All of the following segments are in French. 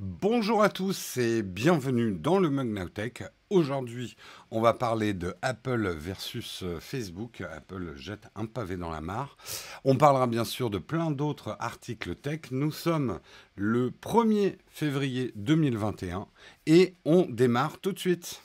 Bonjour à tous et bienvenue dans le Mug Now Tech. Aujourd'hui, on va parler de Apple versus Facebook. Apple jette un pavé dans la mare. On parlera bien sûr de plein d'autres articles tech. Nous sommes le 1er février 2021 et on démarre tout de suite.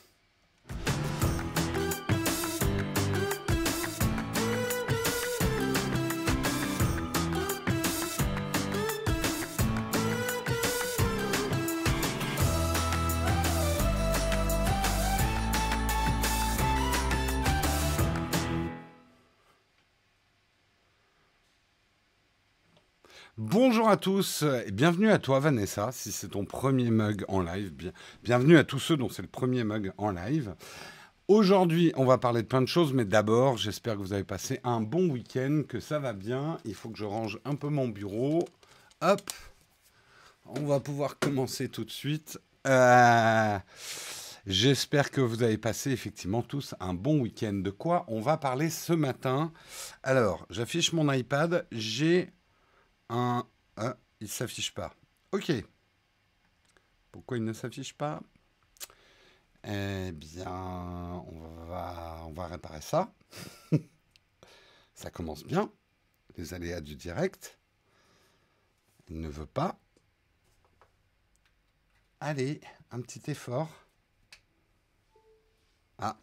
Bonjour à tous et bienvenue à toi Vanessa, si c'est ton premier mug en live. Bienvenue à tous ceux dont c'est le premier mug en live. Aujourd'hui, on va parler de plein de choses, mais d'abord, j'espère que vous avez passé un bon week-end, que ça va bien. Il faut que je range un peu mon bureau. Hop, on va pouvoir commencer tout de suite. J'espère que vous avez passé effectivement tous un bon week-end. De quoi on va parler ce matin? Alors, j'affiche mon iPad. J'ai un... Ah, il ne s'affiche pas. Ok. Pourquoi il ne s'affiche pas? Eh bien, on va réparer ça. Ça commence bien. Les aléas du direct. Il ne veut pas. Allez, un petit effort. Ah,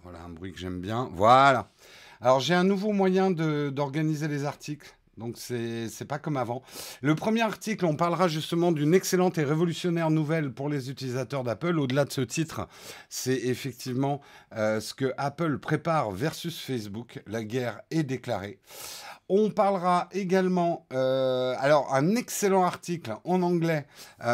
voilà un bruit que j'aime bien. Voilà. Alors, j'ai un nouveau moyen d'organiser les articles. Donc, c'est pas comme avant. Le premier article, on parlera justement d'une excellente et révolutionnaire nouvelle pour les utilisateurs d'Apple. Au-delà de ce titre, c'est effectivement ce que Apple prépare versus Facebook. La guerre est déclarée. On parlera également, alors un excellent article en anglais,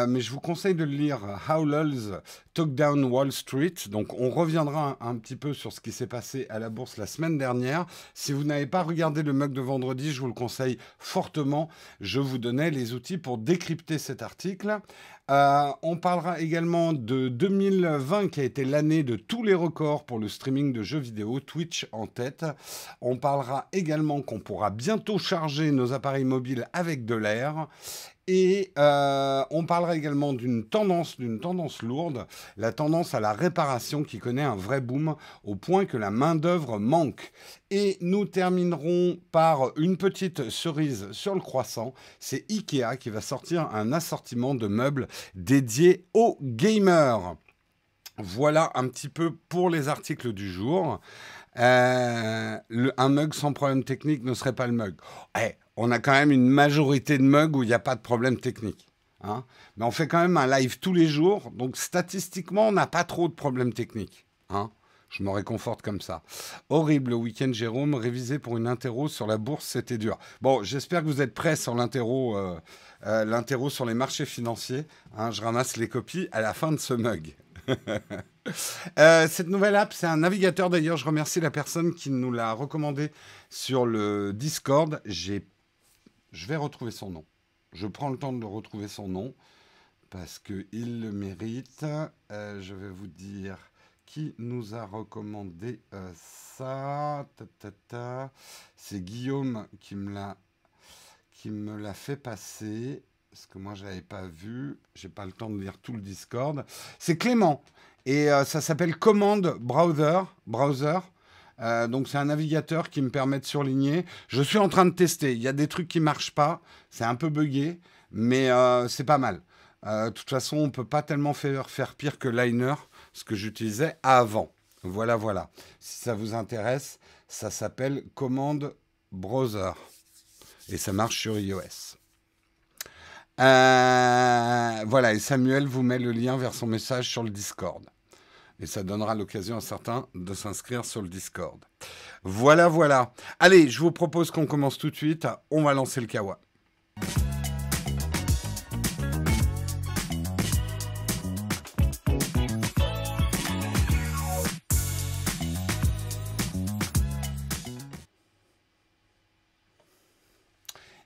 mais je vous conseille de le lire, How Lulz Took Down Wall Street. Donc on reviendra un petit peu sur ce qui s'est passé à la bourse la semaine dernière. Si vous n'avez pas regardé le mug de vendredi, je vous le conseille fortement. Je vous donnais les outils pour décrypter cet article. On parlera également de 2020 qui a été l'année de tous les records pour le streaming de jeux vidéo, Twitch en tête. On parlera également qu'on pourra bientôt charger nos appareils mobiles avec de l'air. Et on parlera également d'une tendance lourde, la tendance à la réparation qui connaît un vrai boom au point que la main-d'œuvre manque. Et nous terminerons par une petite cerise sur le croissant. C'est Ikea qui va sortir un assortiment de meubles dédiés aux gamers. Voilà un petit peu pour les articles du jour. Un mug sans problème technique ne serait pas le mug. On a quand même une majorité de mugs où il n'y a pas de problème technique. Hein, mais on fait quand même un live tous les jours, donc statistiquement, on n'a pas trop de problèmes techniques. Hein, je me réconforte comme ça. Horrible le week-end, Jérôme. Révisé pour une interro sur la bourse, c'était dur. Bon, j'espère que vous êtes prêts sur l'interro sur les marchés financiers. Hein, je ramasse les copies à la fin de ce mug. Cette nouvelle app, c'est un navigateur d'ailleurs. Je remercie la personne qui nous l'a recommandé sur le Discord. Je vais retrouver son nom. Je prends le temps de retrouver son nom parce qu'il le mérite. Je vais vous dire qui nous a recommandé ça. C'est Guillaume qui me l'a fait passer. Parce que moi, je ne l'avais pas vu. Je n'ai pas le temps de lire tout le Discord. C'est Clément. Et ça s'appelle Command Browser. Donc, c'est un navigateur qui me permet de surligner. Je suis en train de tester. Il y a des trucs qui ne marchent pas. C'est un peu buggé. Mais c'est pas mal. De toute façon, on ne peut pas tellement faire pire que Liner, ce que j'utilisais avant. Voilà, voilà. Si ça vous intéresse, ça s'appelle Command Browser. Et ça marche sur iOS. Voilà, et Samuel vous met le lien vers son message sur le Discord. Et ça donnera l'occasion à certains de s'inscrire sur le Discord. Voilà, voilà. Allez, je vous propose qu'on commence tout de suite. On va lancer le Kawa.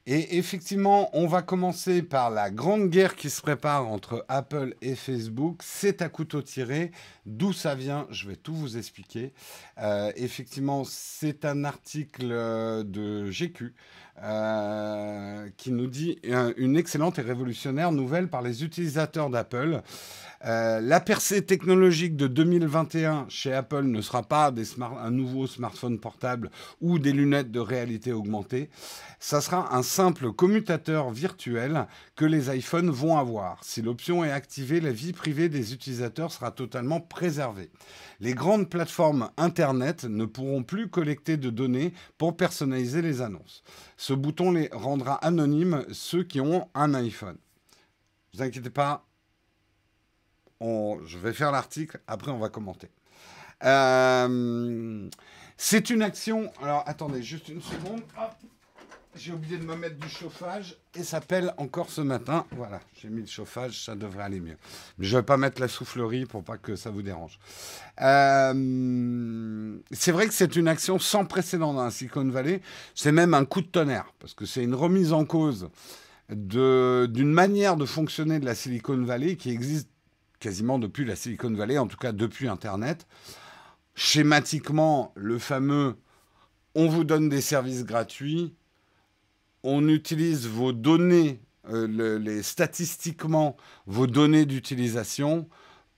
Et effectivement, on va commencer par la grande guerre qui se prépare entre Apple et Facebook. C'est à couteau tiré. D'où ça vient, je vais tout vous expliquer. Effectivement, c'est un article de GQ qui nous dit une excellente et révolutionnaire nouvelle par les utilisateurs d'Apple. La percée technologique de 2021 chez Apple ne sera pas un nouveau smartphone portable ou des lunettes de réalité augmentée. Ça sera un simple commutateur virtuel que les iPhones vont avoir. Si l'option est activée, la vie privée des utilisateurs sera totalement préservée. Les grandes plateformes Internet ne pourront plus collecter de données pour personnaliser les annonces. Ce bouton les rendra anonymes ceux qui ont un iPhone. Ne vous inquiétez pas, je vais faire l'article, après on va commenter. C'est une action... Alors attendez, juste une seconde. Hop. J'ai oublié de me mettre du chauffage et ça pèle encore ce matin. Voilà, j'ai mis le chauffage, ça devrait aller mieux. Mais je ne vais pas mettre la soufflerie pour pas que ça vous dérange. C'est vrai que c'est une action sans précédent dans la Silicon Valley. C'est même un coup de tonnerre parce que c'est une remise en cause d'une manière de fonctionner de la Silicon Valley qui existe quasiment depuis la Silicon Valley, en tout cas depuis Internet. Schématiquement, le fameux « on vous donne des services gratuits », on utilise vos données, statistiquement, vos données d'utilisation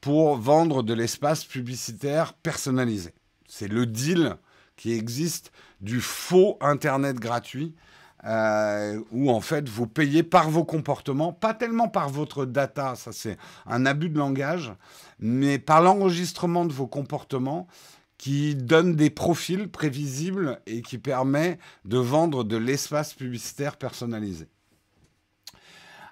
pour vendre de l'espace publicitaire personnalisé. C'est le deal qui existe du faux Internet gratuit, où en fait vous payez par vos comportements, pas tellement par votre data, ça c'est un abus de langage, mais par l'enregistrement de vos comportements, qui donne des profils prévisibles et qui permet de vendre de l'espace publicitaire personnalisé.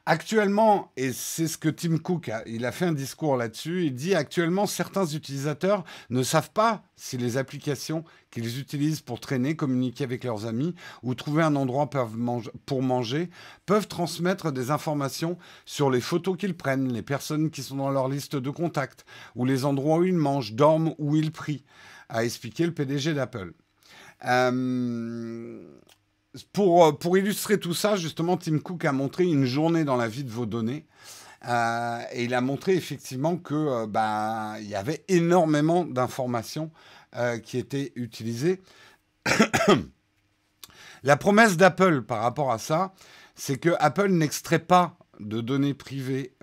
Actuellement, et c'est ce que Tim Cook il a fait un discours là-dessus, il dit actuellement certains utilisateurs ne savent pas si les applications qu'ils utilisent pour traîner, communiquer avec leurs amis ou trouver un endroit pour manger peuvent transmettre des informations sur les photos qu'ils prennent, les personnes qui sont dans leur liste de contacts ou les endroits où ils mangent, dorment ou ils prient, a expliqué le PDG d'Apple. Pour illustrer tout ça, justement, Tim Cook a montré une journée dans la vie de vos données. Et il a montré effectivement que il y avait énormément d'informations qui étaient utilisées. La promesse d'Apple par rapport à ça, c'est que Apple n'extrait pas de données privées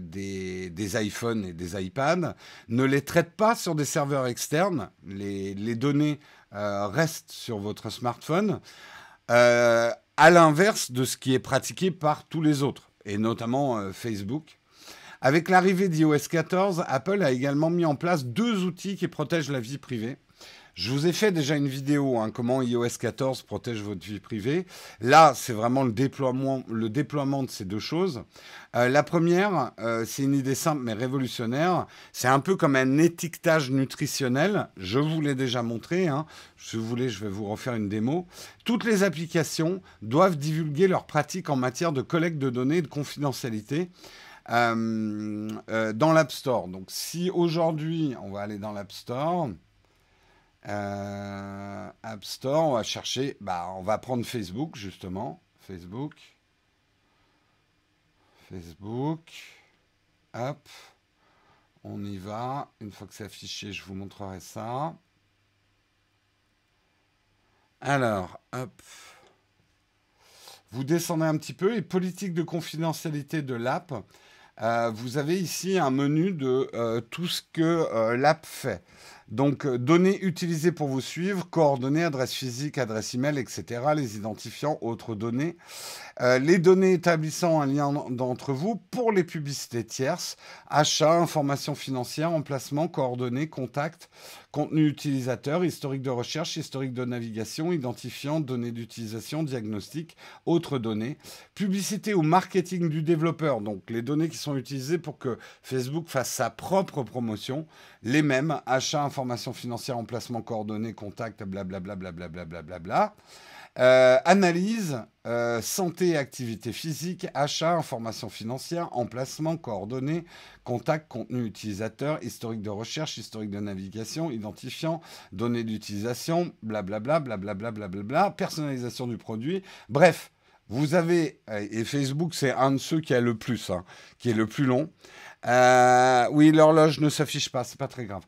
des iPhones et des iPads, ne les traite pas sur des serveurs externes. Les données restent sur votre smartphone. À l'inverse de ce qui est pratiqué par tous les autres, et notamment Facebook. Avec l'arrivée d'iOS 14, Apple a également mis en place 2 outils qui protègent la vie privée. Je vous ai fait déjà une vidéo, comment iOS 14 protège votre vie privée. Là, c'est vraiment le déploiement de ces 2 choses. La première, c'est une idée simple mais révolutionnaire. C'est un peu comme un étiquetage nutritionnel. Je vous l'ai déjà montré. Si vous voulez, je vais vous refaire une démo. Toutes les applications doivent divulguer leurs pratiques en matière de collecte de données et de confidentialité dans l'App Store. Donc, si aujourd'hui, on va aller dans l'App Store... App Store, on va chercher, on va prendre Facebook justement, Facebook, hop, on y va, une fois que c'est affiché, je vous montrerai ça. Alors, hop, vous descendez un petit peu et politique de confidentialité de l'app, vous avez ici un menu de tout ce que l'app fait. Donc, données utilisées pour vous suivre, coordonnées, adresse physique, adresse email, etc., les identifiants, autres données. Les données établissant un lien d'entre vous pour les publicités tierces, achats, informations financières, emplacements, coordonnées, contacts, contenu utilisateur, historique de recherche, historique de navigation, identifiant, données d'utilisation, diagnostic, autres données. Publicité ou marketing du développeur, donc les données qui sont utilisées pour que Facebook fasse sa propre promotion, les mêmes, achats, informations financières, emplacement, coordonnées, contacts, blablabla, blablabla, blablabla. Analyse, santé et activité physique, achat, informations financières, emplacement, coordonnées, contact, contenu utilisateur, historique de recherche, historique de navigation, identifiant, données d'utilisation, blablabla, blablabla, blablabla, personnalisation du produit. Bref, vous avez, et Facebook c'est un de ceux qui a le plus, qui est le plus long. Oui, l'horloge ne s'affiche pas, c'est pas très grave.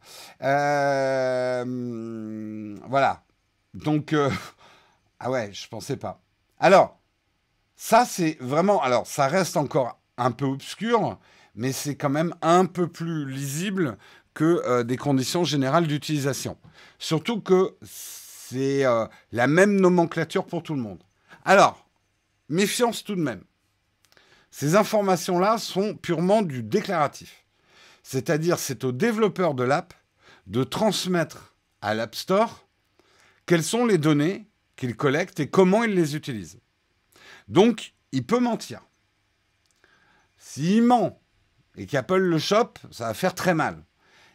Voilà. Donc, ah ouais, je pensais pas. Alors, ça, c'est vraiment... Alors, ça reste encore un peu obscur, mais c'est quand même un peu plus lisible que des conditions générales d'utilisation. Surtout que c'est la même nomenclature pour tout le monde. Alors, méfiance tout de même. Ces informations-là sont purement du déclaratif. C'est-à-dire, c'est au développeur de l'app de transmettre à l'App Store quelles sont les données qu'il collecte et comment il les utilise. Donc, il peut mentir. S'il ment et qu'Apple le chope, ça va faire très mal.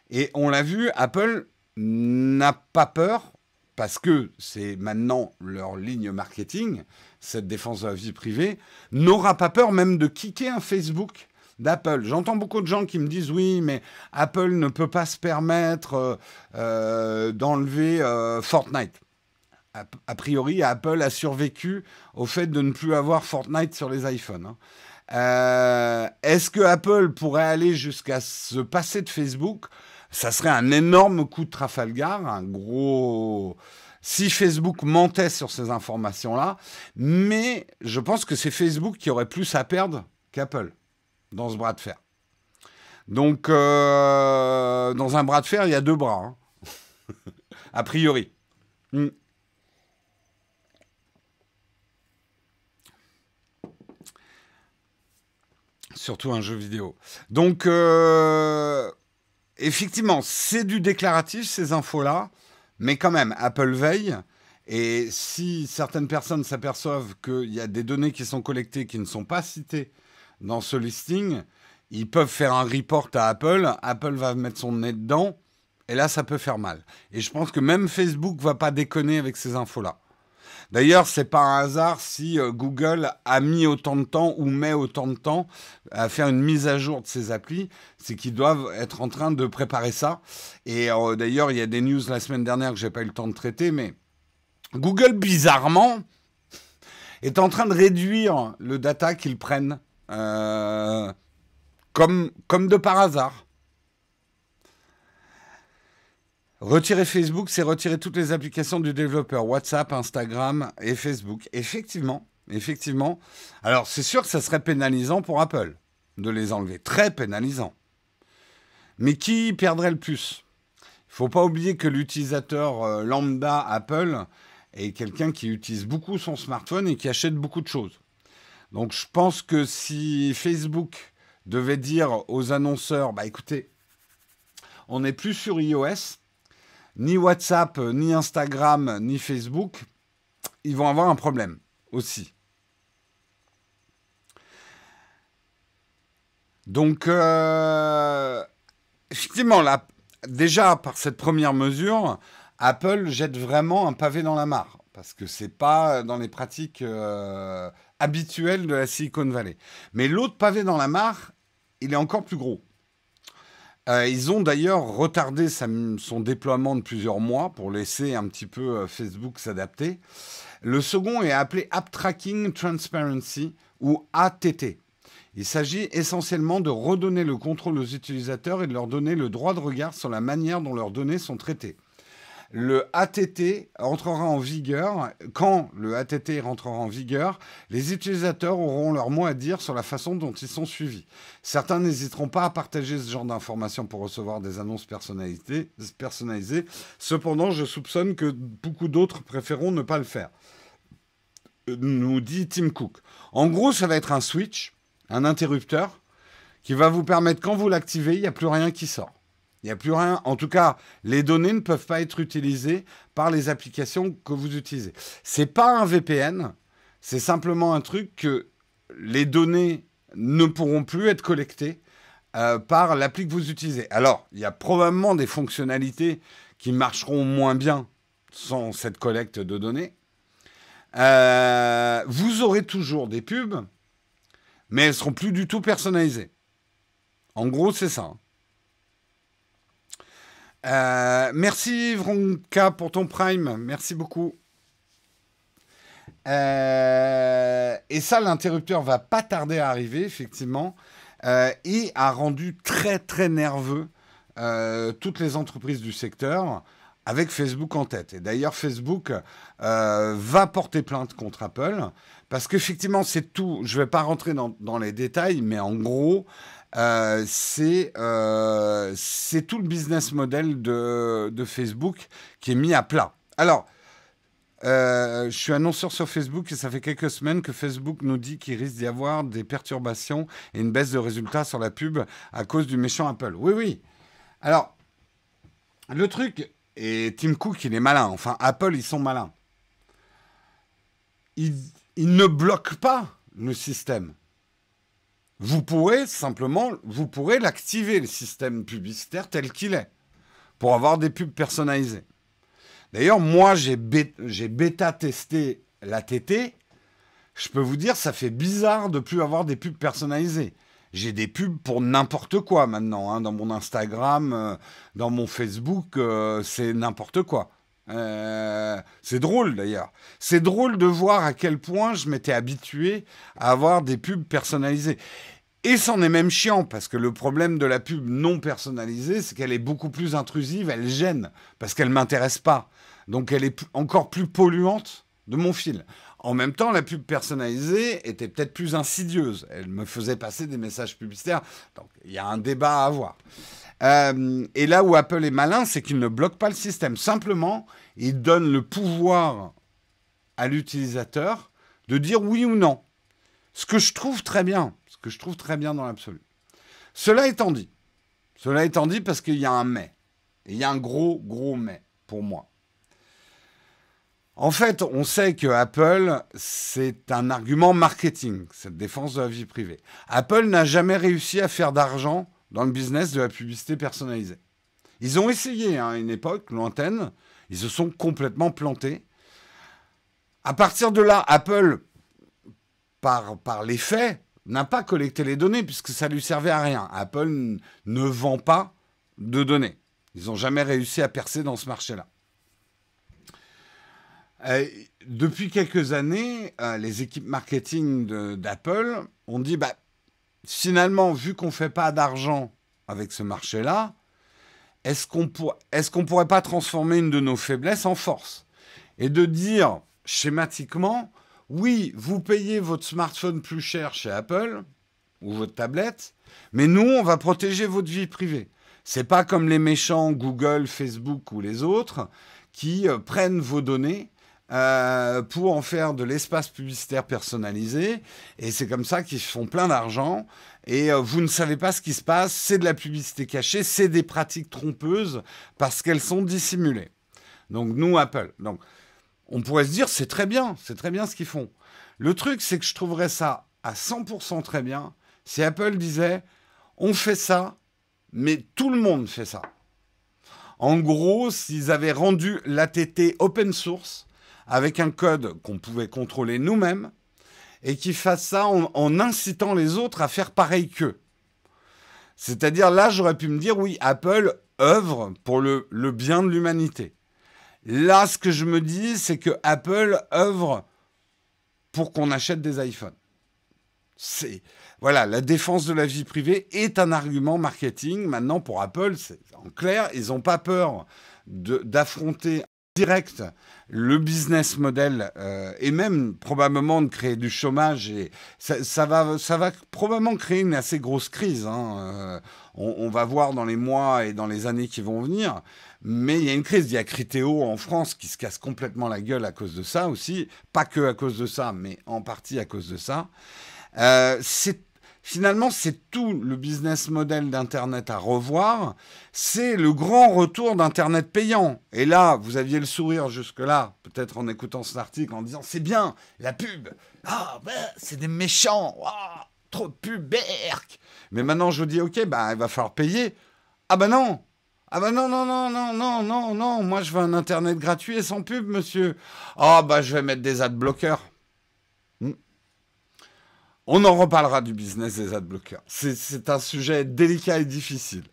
Et on l'a vu, Apple n'a pas peur, parce que c'est maintenant leur ligne marketing, cette défense de la vie privée, n'aura pas peur même de kicker un Facebook d'Apple. J'entends beaucoup de gens qui me disent oui, mais Apple ne peut pas se permettre d'enlever Fortnite. A priori, Apple a survécu au fait de ne plus avoir Fortnite sur les iPhones. Est-ce que Apple pourrait aller jusqu'à se passer de Facebook? Ça serait un énorme coup de Trafalgar, un gros... Si Facebook mentait sur ces informations-là, mais je pense que c'est Facebook qui aurait plus à perdre qu'Apple dans ce bras de fer. Donc, dans un bras de fer, il y a deux bras, hein. A priori. Surtout un jeu vidéo. Donc, effectivement, c'est du déclaratif, ces infos-là, mais quand même, Apple veille. Et si certaines personnes s'aperçoivent qu'il y a des données qui sont collectées qui ne sont pas citées dans ce listing, ils peuvent faire un report à Apple. Apple va mettre son nez dedans. Et là, ça peut faire mal. Et je pense que même Facebook ne va pas déconner avec ces infos-là. D'ailleurs, c'est pas un hasard si Google a mis autant de temps ou met autant de temps à faire une mise à jour de ses applis. C'est qu'ils doivent être en train de préparer ça. Et d'ailleurs, il y a des news la semaine dernière que j'ai pas eu le temps de traiter, mais Google, bizarrement, est en train de réduire le data qu'ils prennent comme de par hasard. Retirer Facebook, c'est retirer toutes les applications du développeur, WhatsApp, Instagram et Facebook. Effectivement. Alors, c'est sûr que ça serait pénalisant pour Apple de les enlever. Très pénalisant. Mais qui perdrait le plus? Il ne faut pas oublier que l'utilisateur lambda Apple est quelqu'un qui utilise beaucoup son smartphone et qui achète beaucoup de choses. Donc, je pense que si Facebook devait dire aux annonceurs, bah écoutez, on n'est plus sur iOS, ni WhatsApp, ni Instagram, ni Facebook, ils vont avoir un problème aussi. Donc, effectivement, là, déjà par cette première mesure, Apple jette vraiment un pavé dans la mare, parce que c'est pas dans les pratiques habituelles de la Silicon Valley. Mais l'autre pavé dans la mare, il est encore plus gros. Ils ont d'ailleurs retardé son déploiement de plusieurs mois pour laisser un petit peu Facebook s'adapter. Le second est appelé App Tracking Transparency, ou ATT. Il s'agit essentiellement de redonner le contrôle aux utilisateurs et de leur donner le droit de regard sur la manière dont leurs données sont traitées. Le ATT entrera en vigueur. Quand le ATT rentrera en vigueur, les utilisateurs auront leur mot à dire sur la façon dont ils sont suivis. Certains n'hésiteront pas à partager ce genre d'informations pour recevoir des annonces personnalisées. Cependant, je soupçonne que beaucoup d'autres préféreront ne pas le faire, nous dit Tim Cook. En gros, ça va être un switch, un interrupteur, qui va vous permettre, quand vous l'activez, il n'y a plus rien qui sort. Il n'y a plus rien. En tout cas, les données ne peuvent pas être utilisées par les applications que vous utilisez. Ce n'est pas un VPN, c'est simplement un truc que les données ne pourront plus être collectées par l'appli que vous utilisez. Alors, il y a probablement des fonctionnalités qui marcheront moins bien sans cette collecte de données. Vous aurez toujours des pubs, mais elles ne seront plus du tout personnalisées. En gros, c'est ça. Merci Vronka pour ton Prime, merci beaucoup. Et ça, l'interrupteur va pas tarder à arriver, effectivement, et a rendu très très nerveux toutes les entreprises du secteur avec Facebook en tête. Et d'ailleurs, Facebook va porter plainte contre Apple, parce qu'effectivement, c'est tout. Je ne vais pas rentrer dans les détails, mais en gros, c'est tout le business model de Facebook qui est mis à plat. Alors, je suis annonceur sur Facebook et ça fait quelques semaines que Facebook nous dit qu'il risque d'y avoir des perturbations et une baisse de résultats sur la pub à cause du méchant Apple. Oui, oui. Alors, le truc, et Tim Cook, il est malin. Enfin, Apple, ils sont malins. Ils ne bloquent pas le système. Vous pourrez l'activer, le système publicitaire tel qu'il est, pour avoir des pubs personnalisées. D'ailleurs, moi, j'ai bêta-testé l'ATT. Je peux vous dire, ça fait bizarre de ne plus avoir des pubs personnalisées. J'ai des pubs pour n'importe quoi maintenant, hein, dans mon Instagram, dans mon Facebook, c'est n'importe quoi. C'est drôle d'ailleurs. C'est drôle de voir à quel point je m'étais habitué à avoir des pubs personnalisées. Et c'en est même chiant, parce que le problème de la pub non personnalisée, c'est qu'elle est beaucoup plus intrusive, elle gêne, parce qu'elle ne m'intéresse pas. Donc elle est encore plus polluante de mon fil. En même temps, la pub personnalisée était peut-être plus insidieuse. Elle me faisait passer des messages publicitaires. Donc il y a un débat à avoir. Et là où Apple est malin, c'est qu'il ne bloque pas le système. Simplement, il donne le pouvoir à l'utilisateur de dire oui ou non. Ce que je trouve très bien. Ce que je trouve très bien dans l'absolu. Cela étant dit parce qu'il y a un mais. Et il y a un gros mais pour moi. En fait, on sait que Apple, c'est un argument marketing, cette défense de la vie privée. Apple n'a jamais réussi à faire d'argent dans le business de la publicité personnalisée. Ils ont essayé à une époque lointaine, ils se sont complètement plantés. À partir de là, Apple, par les faits, n'a pas collecté les données puisque ça ne lui servait à rien. Apple ne vend pas de données. Ils n'ont jamais réussi à percer dans ce marché-là. Depuis quelques années, les équipes marketing d'Apple ont dit finalement, vu qu'on ne fait pas d'argent avec ce marché-là, est-ce qu'on pourrait pas transformer une de nos faiblesses en force? Et de dire schématiquement, oui, vous payez votre smartphone plus cher chez Apple ou votre tablette, mais nous, on va protéger votre vie privée. C'est pas comme les méchants Google, Facebook ou les autres qui prennent vos données pour en faire de l'espace publicitaire personnalisé. Et c'est comme ça qu'ils font plein d'argent. Et vous ne savez pas ce qui se passe. C'est de la publicité cachée. C'est des pratiques trompeuses parce qu'elles sont dissimulées. Donc nous, Apple. Donc, on pourrait se dire, c'est très bien ce qu'ils font. Le truc, c'est que je trouverais ça à 100% très bien si Apple disait, on fait ça, mais tout le monde fait ça. En gros, s'ils avaient rendu l'ATT open source, avec un code qu'on pouvait contrôler nous-mêmes, et qu'ils fassent ça en incitant les autres à faire pareil qu'eux. C'est-à-dire, là, j'aurais pu me dire, oui, Apple œuvre pour le bien de l'humanité. Là, ce que je me dis, c'est que Apple œuvre pour qu'on achète des iPhones. Voilà, la défense de la vie privée est un argument marketing. Maintenant, pour Apple, c'est en clair, ils n'ont pas peur d'affronter direct le business model et même probablement de créer du chômage. Et ça va probablement créer une assez grosse crise. Hein. On va voir dans les mois et dans les années qui vont venir. Mais il y a une crise. Il y a Criteo en France qui se casse complètement la gueule à cause de ça aussi. Pas que à cause de ça, mais en partie à cause de ça. Finalement, c'est tout le business model d'Internet à revoir. C'est le grand retour d'Internet payant. Et là, vous aviez le sourire jusque-là, peut-être en écoutant cet article, en disant « C'est bien, la pub. Ah, c'est des méchants. Ah, trop de pub, berk. » Mais maintenant, je vous dis « Ok, il va falloir payer. » Ah non. Ah non. Moi, je veux un Internet gratuit et sans pub, monsieur. Ah je vais mettre des adblockers. On en reparlera du business des adblockers. C'est un sujet délicat et difficile.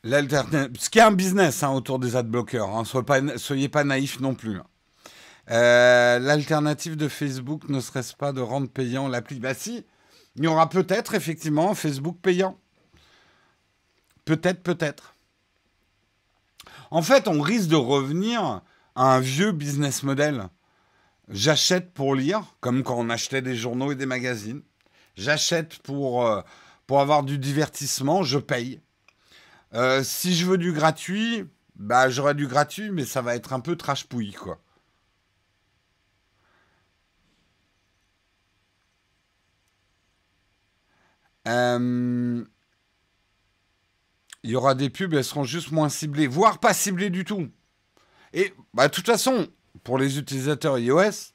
Ce qui est un business autour des adblockers. Hein. Soyez pas naïfs non plus. L'alternative de Facebook ne serait-ce pas de rendre payant l'appli? Si, il y aura peut-être effectivement Facebook payant. Peut-être, peut-être. En fait, on risque de revenir à un vieux business model. J'achète pour lire, comme quand on achetait des journaux et des magazines. J'achète pour avoir du divertissement, je paye. Si je veux du gratuit, bah j'aurai du gratuit, mais ça va être un peu trash-pouille, quoi. Euh, Il y aura des pubs, elles seront juste moins ciblées, voire pas ciblées du tout. Et bah, de toute façon, pour les utilisateurs iOS,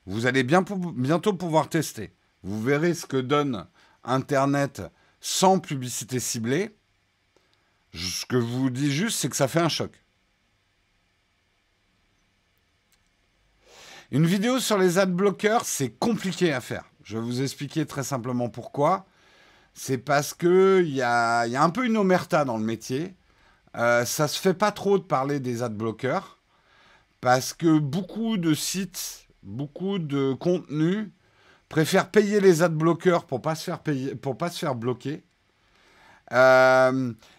vous allez bientôt pouvoir tester. Vous verrez ce que donne Internet sans publicité ciblée. Ce que je vous dis juste, c'est que ça fait un choc. Une vidéo sur les adblockers, c'est compliqué à faire. Je vais vous expliquer très simplement pourquoi. C'est parce qu'il y a un peu une omerta dans le métier. Ça se fait pas trop de parler des adblockers parce que beaucoup de sites, beaucoup de contenus préfèrent payer les adblockers pour pas se faire payer, pour pas se faire bloquer. Il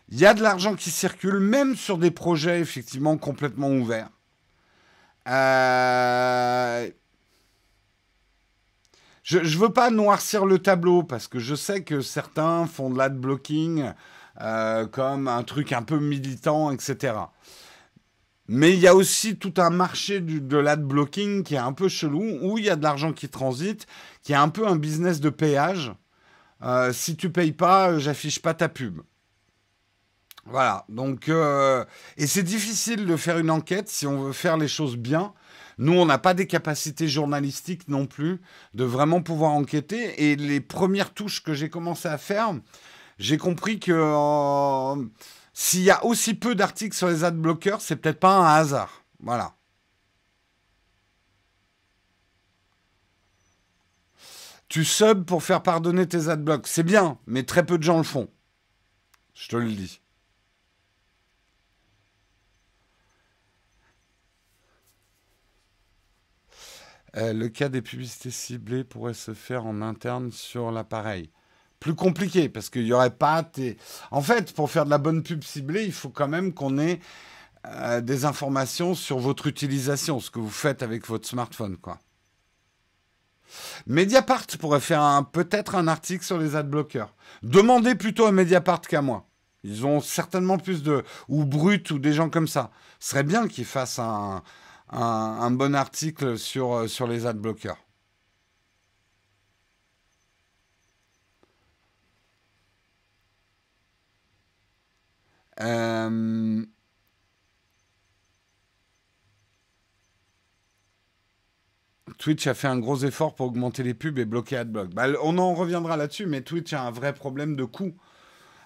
y a de l'argent qui circule, même sur des projets effectivement complètement ouverts. Euh, je ne veux pas noircir le tableau parce que je sais que certains font de l'adblocking comme un truc un peu militant, etc. Mais il y a aussi tout un marché de l'adblocking qui est un peu chelou, où il y a de l'argent qui transite, qui est un peu un business de péage. Si tu payes pas, j'affiche pas ta pub. Voilà, donc, et c'est difficile de faire une enquête si on veut faire les choses bien. Nous, on n'a pas des capacités journalistiques non plus de vraiment pouvoir enquêter. Et les premières touches que j'ai commencé à faire, j'ai compris que s'il y a aussi peu d'articles sur les adblockers, c'est peut-être pas un hasard. Voilà. Tu subs pour faire pardonner tes adblocks. C'est bien, mais très peu de gens le font. Je te le dis. Le cas des publicités ciblées pourrait se faire en interne sur l'appareil. Plus compliqué, parce qu'il n'y aurait pas... En fait, pour faire de la bonne pub ciblée, il faut quand même qu'on ait des informations sur votre utilisation, ce que vous faites avec votre smartphone, quoi. Mediapart pourrait faire peut-être un article sur les adblockers. Demandez plutôt à Mediapart qu'à moi. Ils ont certainement plus de... Ou Brut, ou des gens comme ça. Ce serait bien qu'ils fassent un bon article sur les adblockers. Euh, Twitch a fait un gros effort pour augmenter les pubs et bloquer AdBlock. Bah, on en reviendra là-dessus, mais Twitch a un vrai problème de coût.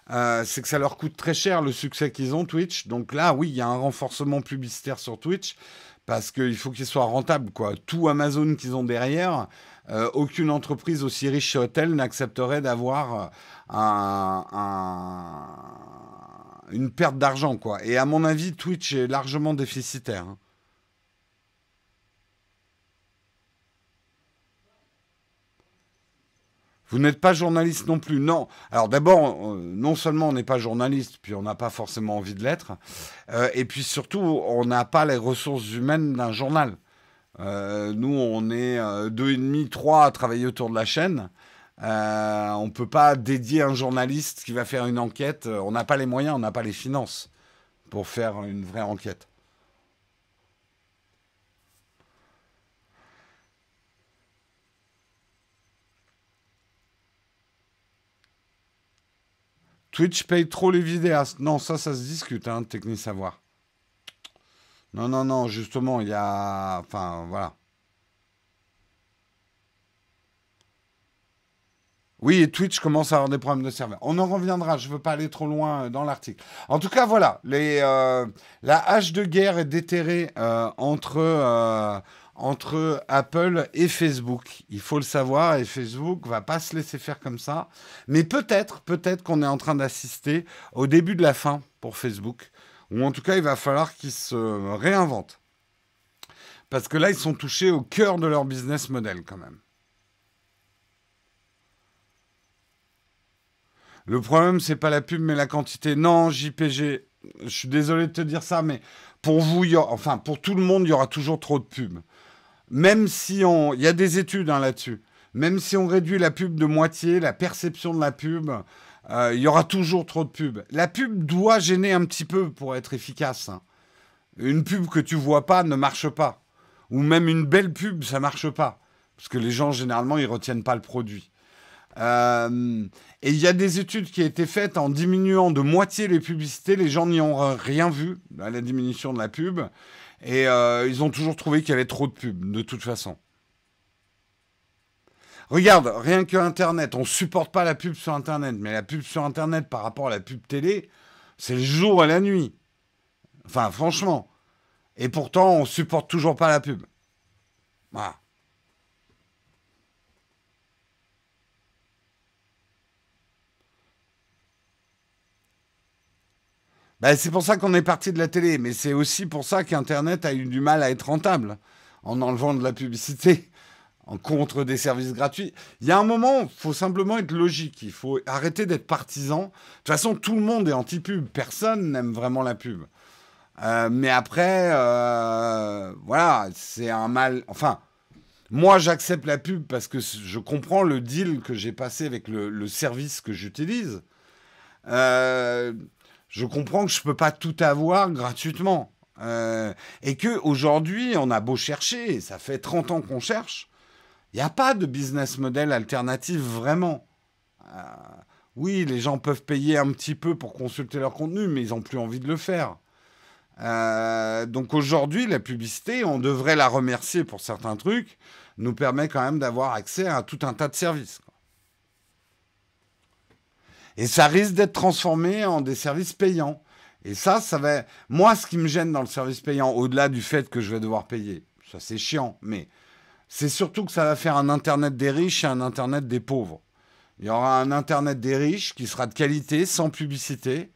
C'est que ça leur coûte très cher le succès qu'ils ont, Twitch. Donc là, oui, il y a un renforcement publicitaire sur Twitch parce qu'il faut qu'ils soient rentables, quoi. Tout Amazon qu'ils ont derrière, aucune entreprise aussi riche chez Hotel n'accepterait d'avoir une perte d'argent, quoi. Et à mon avis, Twitch est largement déficitaire, hein. Vous n'êtes pas journaliste non plus, non. Alors d'abord, non seulement on n'est pas journaliste, puis on n'a pas forcément envie de l'être, et puis surtout, on n'a pas les ressources humaines d'un journal. Nous, on est deux et demi, trois à travailler autour de la chaîne. On ne peut pas dédier un journaliste qui va faire une enquête. On n'a pas les moyens, on n'a pas les finances pour faire une vraie enquête. Twitch paye trop les vidéastes. Non, ça se discute, hein, Techni Savoir. Non, non, non, justement, il y a... Enfin, voilà. Oui, et Twitch commence à avoir des problèmes de serveur. On en reviendra, je ne veux pas aller trop loin dans l'article. En tout cas, voilà, la hache de guerre est déterrée entre Apple et Facebook. Il faut le savoir, et Facebook va pas se laisser faire comme ça. Mais peut-être qu'on est en train d'assister au début de la fin pour Facebook. Ou en tout cas, il va falloir qu'ils se réinventent. Parce que là, ils sont touchés au cœur de leur business model quand même. Le problème, c'est pas la pub, mais la quantité. Non, JPG, je suis désolé de te dire ça, mais pour vous, enfin, pour tout le monde, il y aura toujours trop de pubs. Même si on... Il y a des études hein, là-dessus. Même si on réduit la pub de moitié, la perception de la pub, il y aura toujours trop de pubs. La pub doit gêner un petit peu pour être efficace. Hein. Une pub que tu vois pas ne marche pas. Ou même une belle pub, ça marche pas. Parce que les gens, généralement, ils retiennent pas le produit. Et il y a des études qui ont été faites en diminuant de moitié les publicités. Les gens n'y ont rien vu à la diminution de la pub. Et ils ont toujours trouvé qu'il y avait trop de pubs, de toute façon. Regarde, rien que Internet, on supporte pas la pub sur Internet. Mais la pub sur Internet par rapport à la pub télé, c'est le jour et la nuit. Enfin, franchement. Et pourtant, on supporte toujours pas la pub. Voilà. Ben, c'est pour ça qu'on est parti de la télé, mais c'est aussi pour ça qu'Internet a eu du mal à être rentable en enlevant de la publicité, en contre des services gratuits. Il y a un moment, il faut simplement être logique, il faut arrêter d'être partisan. De toute façon, tout le monde est anti-pub, personne n'aime vraiment la pub. Mais après, voilà, c'est un mal... Enfin, moi j'accepte la pub parce que je comprends le deal que j'ai passé avec le service que j'utilise. Euh, je comprends que je peux pas tout avoir gratuitement. Et que aujourd'hui, on a beau chercher, ça fait 30 ans qu'on cherche, il n'y a pas de business model alternatif vraiment. Euh, oui, les gens peuvent payer un petit peu pour consulter leur contenu, mais ils n'ont plus envie de le faire. Donc aujourd'hui, la publicité, on devrait la remercier pour certains trucs, nous permet quand même d'avoir accès à tout un tas de services. Et ça risque d'être transformé en des services payants. Et ça va... Moi, ce qui me gêne dans le service payant, au-delà du fait que je vais devoir payer, ça c'est chiant, mais c'est surtout que ça va faire un Internet des riches et un Internet des pauvres. Il y aura un Internet des riches qui sera de qualité, sans publicité,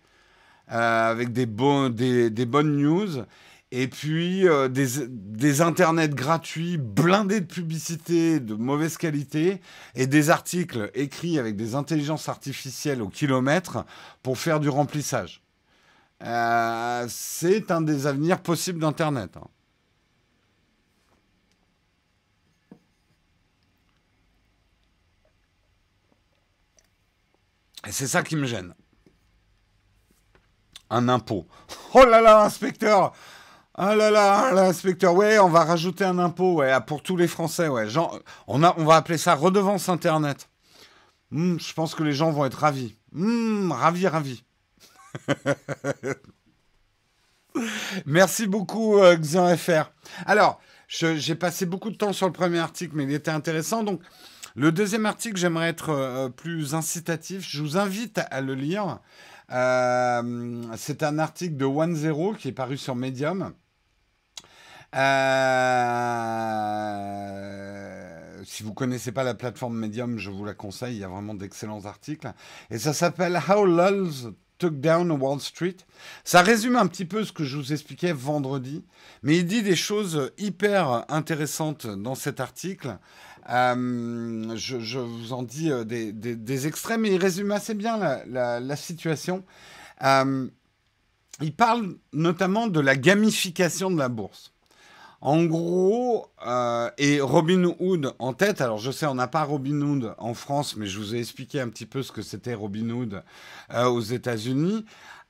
avec des bonnes news, et puis des internets gratuits, blindés de publicité de mauvaise qualité, et des articles écrits avec des intelligences artificielles au kilomètre pour faire du remplissage. C'est un des avenirs possibles d'Internet. Hein. Et c'est ça qui me gêne. Un impôt. Oh là là, inspecteur! Ah là là, l'inspecteur, ouais, on va rajouter un impôt, ouais, pour tous les Français, ouais. Genre, on va appeler ça redevance Internet. Je pense que les gens vont être ravis. Ravis, ravis. Merci beaucoup, XenFR. Alors, j'ai passé beaucoup de temps sur le premier article, mais il était intéressant. Donc, le deuxième article, j'aimerais être plus incitatif. Je vous invite à le lire. C'est un article de OneZero qui est paru sur Medium. Si vous ne connaissez pas la plateforme Medium, je vous la conseille. Il y a vraiment d'excellents articles. Et ça s'appelle How Lulz Took Down Wall Street. Ça résume un petit peu ce que je vous expliquais vendredi. Mais il dit des choses hyper intéressantes dans cet article. Je vous en dis des extraits, mais il résume assez bien la situation. Il parle notamment de la gamification de la bourse. En gros, et Robinhood en tête, alors je sais, on n'a pas Robinhood en France, mais je vous ai expliqué un petit peu ce que c'était Robinhood aux États-Unis,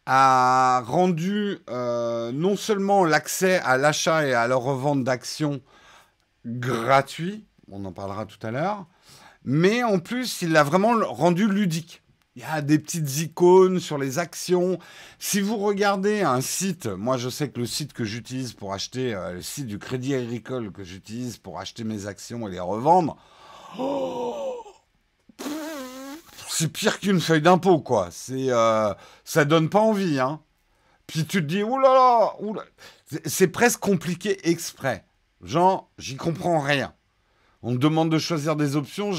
a rendu non seulement l'accès à l'achat et à la revente d'actions gratuit, on en parlera tout à l'heure, mais en plus, il l'a vraiment rendu ludique. Il y a des petites icônes sur les actions. Si vous regardez un site, moi je sais que le site que j'utilise pour acheter, le site du Crédit Agricole que j'utilise pour acheter mes actions et les revendre, c'est pire qu'une feuille d'impôt, quoi. Ça donne pas envie, hein. Puis tu te dis, oulala, oulala. C'est presque compliqué exprès. Genre, j'y comprends rien. On me demande de choisir des options,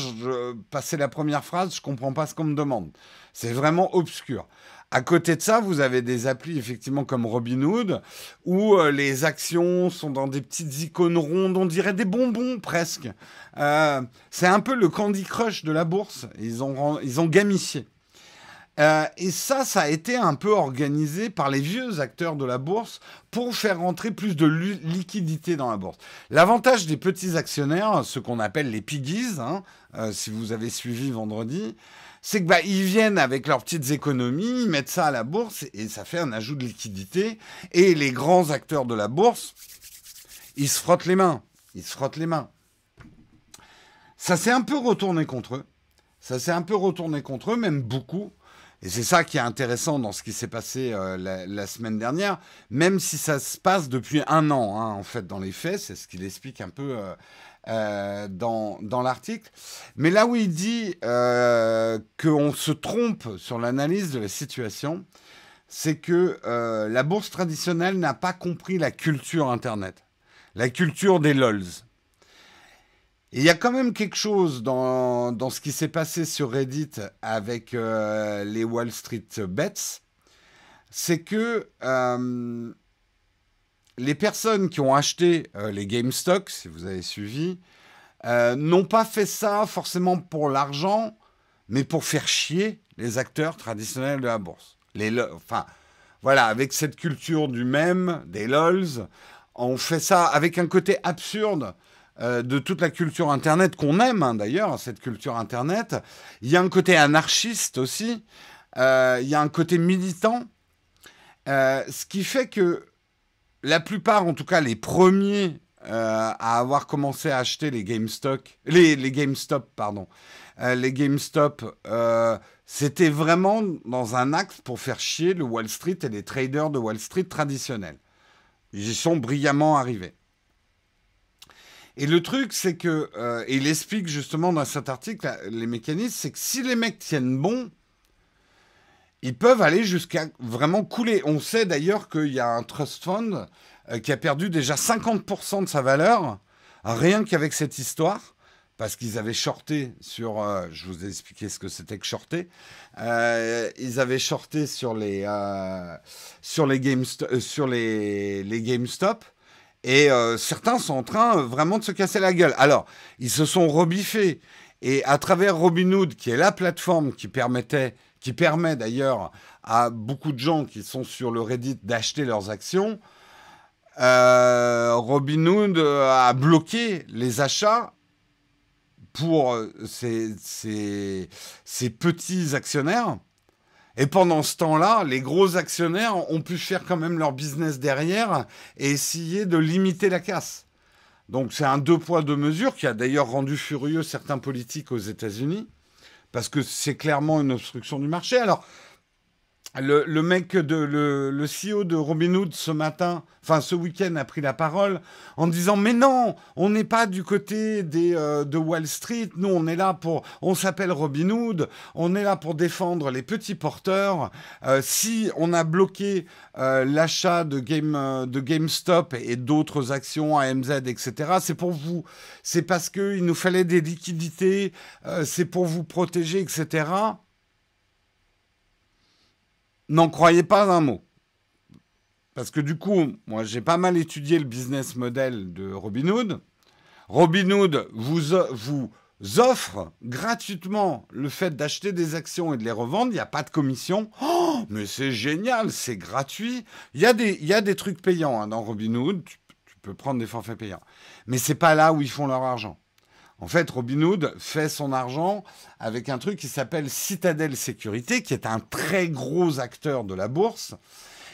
passer la première phrase, je comprends pas ce qu'on me demande. C'est vraiment obscur. À côté de ça, vous avez des applis effectivement comme Robinhood, où les actions sont dans des petites icônes rondes, on dirait des bonbons presque. C'est un peu le Candy Crush de la bourse. Ils ont gamifié. Et ça a été un peu organisé par les vieux acteurs de la bourse pour faire rentrer plus de liquidité dans la bourse. L'avantage des petits actionnaires, ce qu'on appelle les piggies, hein, si vous avez suivi vendredi, c'est que ils viennent avec leurs petites économies, ils mettent ça à la bourse et ça fait un ajout de liquidité. Et les grands acteurs de la bourse, ils se frottent les mains. Ils se frottent les mains. Ça s'est un peu retourné contre eux. Ça s'est un peu retourné contre eux, même beaucoup. Et c'est ça qui est intéressant dans ce qui s'est passé la semaine dernière, même si ça se passe depuis un an, hein, en fait, dans les faits, c'est ce qu'il explique un peu dans l'article. Mais là où il dit qu'on se trompe sur l'analyse de la situation, c'est que la bourse traditionnelle n'a pas compris la culture Internet, la culture des LOLs. Et il y a quand même quelque chose dans ce qui s'est passé sur Reddit avec les Wall Street Bets, c'est que les personnes qui ont acheté les GameStop, si vous avez suivi, n'ont pas fait ça forcément pour l'argent, mais pour faire chier les acteurs traditionnels de la bourse. Enfin, voilà, avec cette culture du mème, des LOLs, on fait ça avec un côté absurde de toute la culture Internet qu'on aime, hein, d'ailleurs, cette culture Internet. Il y a un côté anarchiste aussi, il y a un côté militant, ce qui fait que la plupart, en tout cas les premiers à avoir commencé à acheter les GameStop, c'était vraiment dans un axe pour faire chier le Wall Street et les traders de Wall Street traditionnels. Ils y sont brillamment arrivés. Et le truc, c'est que, et il explique justement dans cet article, les mécanismes, c'est que si les mecs tiennent bon, ils peuvent aller jusqu'à vraiment couler. On sait d'ailleurs qu'il y a un trust fund qui a perdu déjà 50% de sa valeur, rien qu'avec cette histoire, parce qu'ils avaient shorté sur... je vous ai expliqué ce que c'était que shorter. Ils avaient shorté sur les GameStop. Et certains sont en train vraiment de se casser la gueule. Alors, ils se sont rebiffés. Et à travers Robinhood, qui est la plateforme qui permet d'ailleurs à beaucoup de gens qui sont sur le Reddit d'acheter leurs actions, Robinhood a bloqué les achats pour ces petits actionnaires. Et pendant ce temps-là, les gros actionnaires ont pu faire quand même leur business derrière et essayer de limiter la casse. Donc c'est un deux poids, deux mesures qui a d'ailleurs rendu furieux certains politiques aux États-Unis, parce que c'est clairement une obstruction du marché. Alors, le CEO de Robinhood ce week-end a pris la parole en disant mais non, on n'est pas du côté de Wall Street, nous on s'appelle Robinhood, on est là pour défendre les petits porteurs. Si on a bloqué l'achat de GameStop et d'autres actions AMZ, etc., c'est pour vous, c'est parce qu'il nous fallait des liquidités, c'est pour vous protéger, etc. N'en croyez pas un mot. Parce que du coup, moi, j'ai pas mal étudié le business model de Robinhood. Robinhood vous offre gratuitement le fait d'acheter des actions et de les revendre. Il n'y a pas de commission. Oh, mais c'est génial, c'est gratuit. Il y a des trucs payants hein, dans Robinhood. Tu peux prendre des forfaits payants. Mais c'est pas là où ils font leur argent. En fait, Robinhood fait son argent avec un truc qui s'appelle Citadel Sécurité, qui est un très gros acteur de la bourse.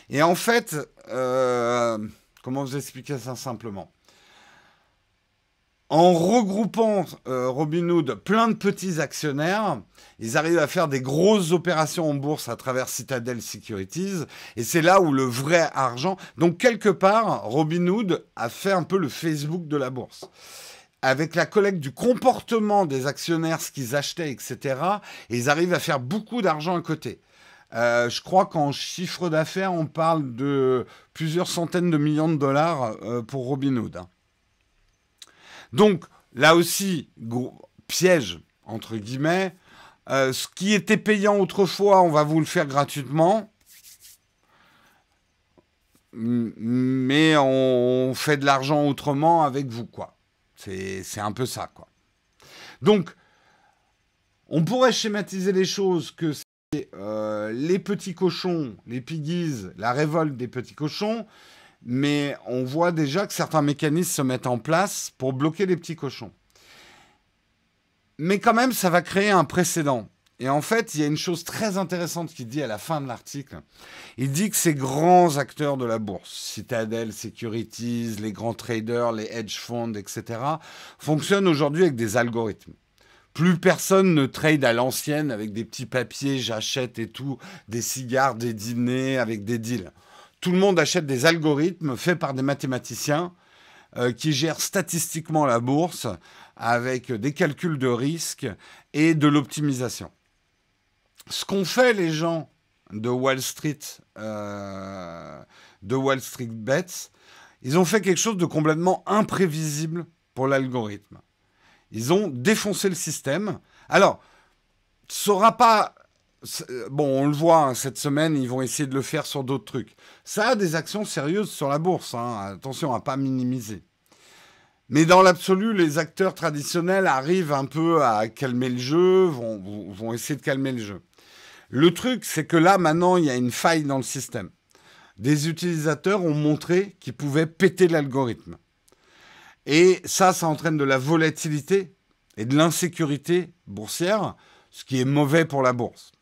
Et en fait, comment vous expliquer ça simplement ? En regroupant Robinhood plein de petits actionnaires, ils arrivent à faire des grosses opérations en bourse à travers Citadel Securities. Et c'est là où le vrai argent... Donc, quelque part, Robinhood a fait un peu le Facebook de la bourse. Avec la collecte du comportement des actionnaires, ce qu'ils achetaient, etc., et ils arrivent à faire beaucoup d'argent à côté. Je crois qu'en chiffre d'affaires, on parle de plusieurs centaines de millions de dollars pour Robinhood. Hein. Donc, là aussi, piège, entre guillemets, ce qui était payant autrefois, on va vous le faire gratuitement, mais on fait de l'argent autrement avec vous, quoi. C'est un peu ça, quoi. Donc, on pourrait schématiser les choses que les petits cochons, les piggies, la révolte des petits cochons, mais on voit déjà que certains mécanismes se mettent en place pour bloquer les petits cochons. Mais quand même, ça va créer un précédent. Et en fait, il y a une chose très intéressante qu'il dit à la fin de l'article. Il dit que ces grands acteurs de la bourse, Citadel Securities, les grands traders, les hedge funds, etc., fonctionnent aujourd'hui avec des algorithmes. Plus personne ne trade à l'ancienne avec des petits papiers, j'achète et tout, des cigares, des dîners, avec des deals. Tout le monde achète des algorithmes faits par des mathématiciens qui gèrent statistiquement la bourse avec des calculs de risque et de l'optimisation. Ce qu'ont fait les gens de Wall Street Bets, ils ont fait quelque chose de complètement imprévisible pour l'algorithme. Ils ont défoncé le système. Alors, ça aura pas... Bon, on le voit, hein, cette semaine, ils vont essayer de le faire sur d'autres trucs. Ça a des actions sérieuses sur la bourse. Hein. Attention à ne pas minimiser. Mais dans l'absolu, les acteurs traditionnels arrivent un peu à calmer le jeu, vont essayer de calmer le jeu. Le truc, c'est que là, maintenant, il y a une faille dans le système. Des utilisateurs ont montré qu'ils pouvaient péter l'algorithme. Et ça entraîne de la volatilité et de l'insécurité boursière, ce qui est mauvais pour la bourse.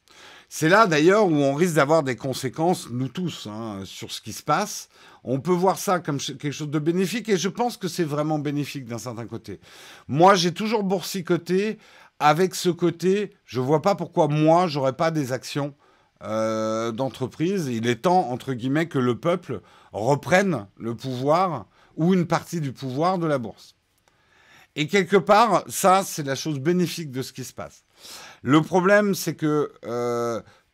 C'est là d'ailleurs où on risque d'avoir des conséquences, nous tous, hein, sur ce qui se passe. On peut voir ça comme quelque chose de bénéfique et je pense que c'est vraiment bénéfique d'un certain côté. Moi, j'ai toujours boursicoté avec ce côté. Je ne vois pas pourquoi moi, j'aurais pas des actions d'entreprise. Il est temps, entre guillemets, que le peuple reprenne le pouvoir ou une partie du pouvoir de la bourse. Et quelque part, ça, c'est la chose bénéfique de ce qui se passe. Le problème, c'est que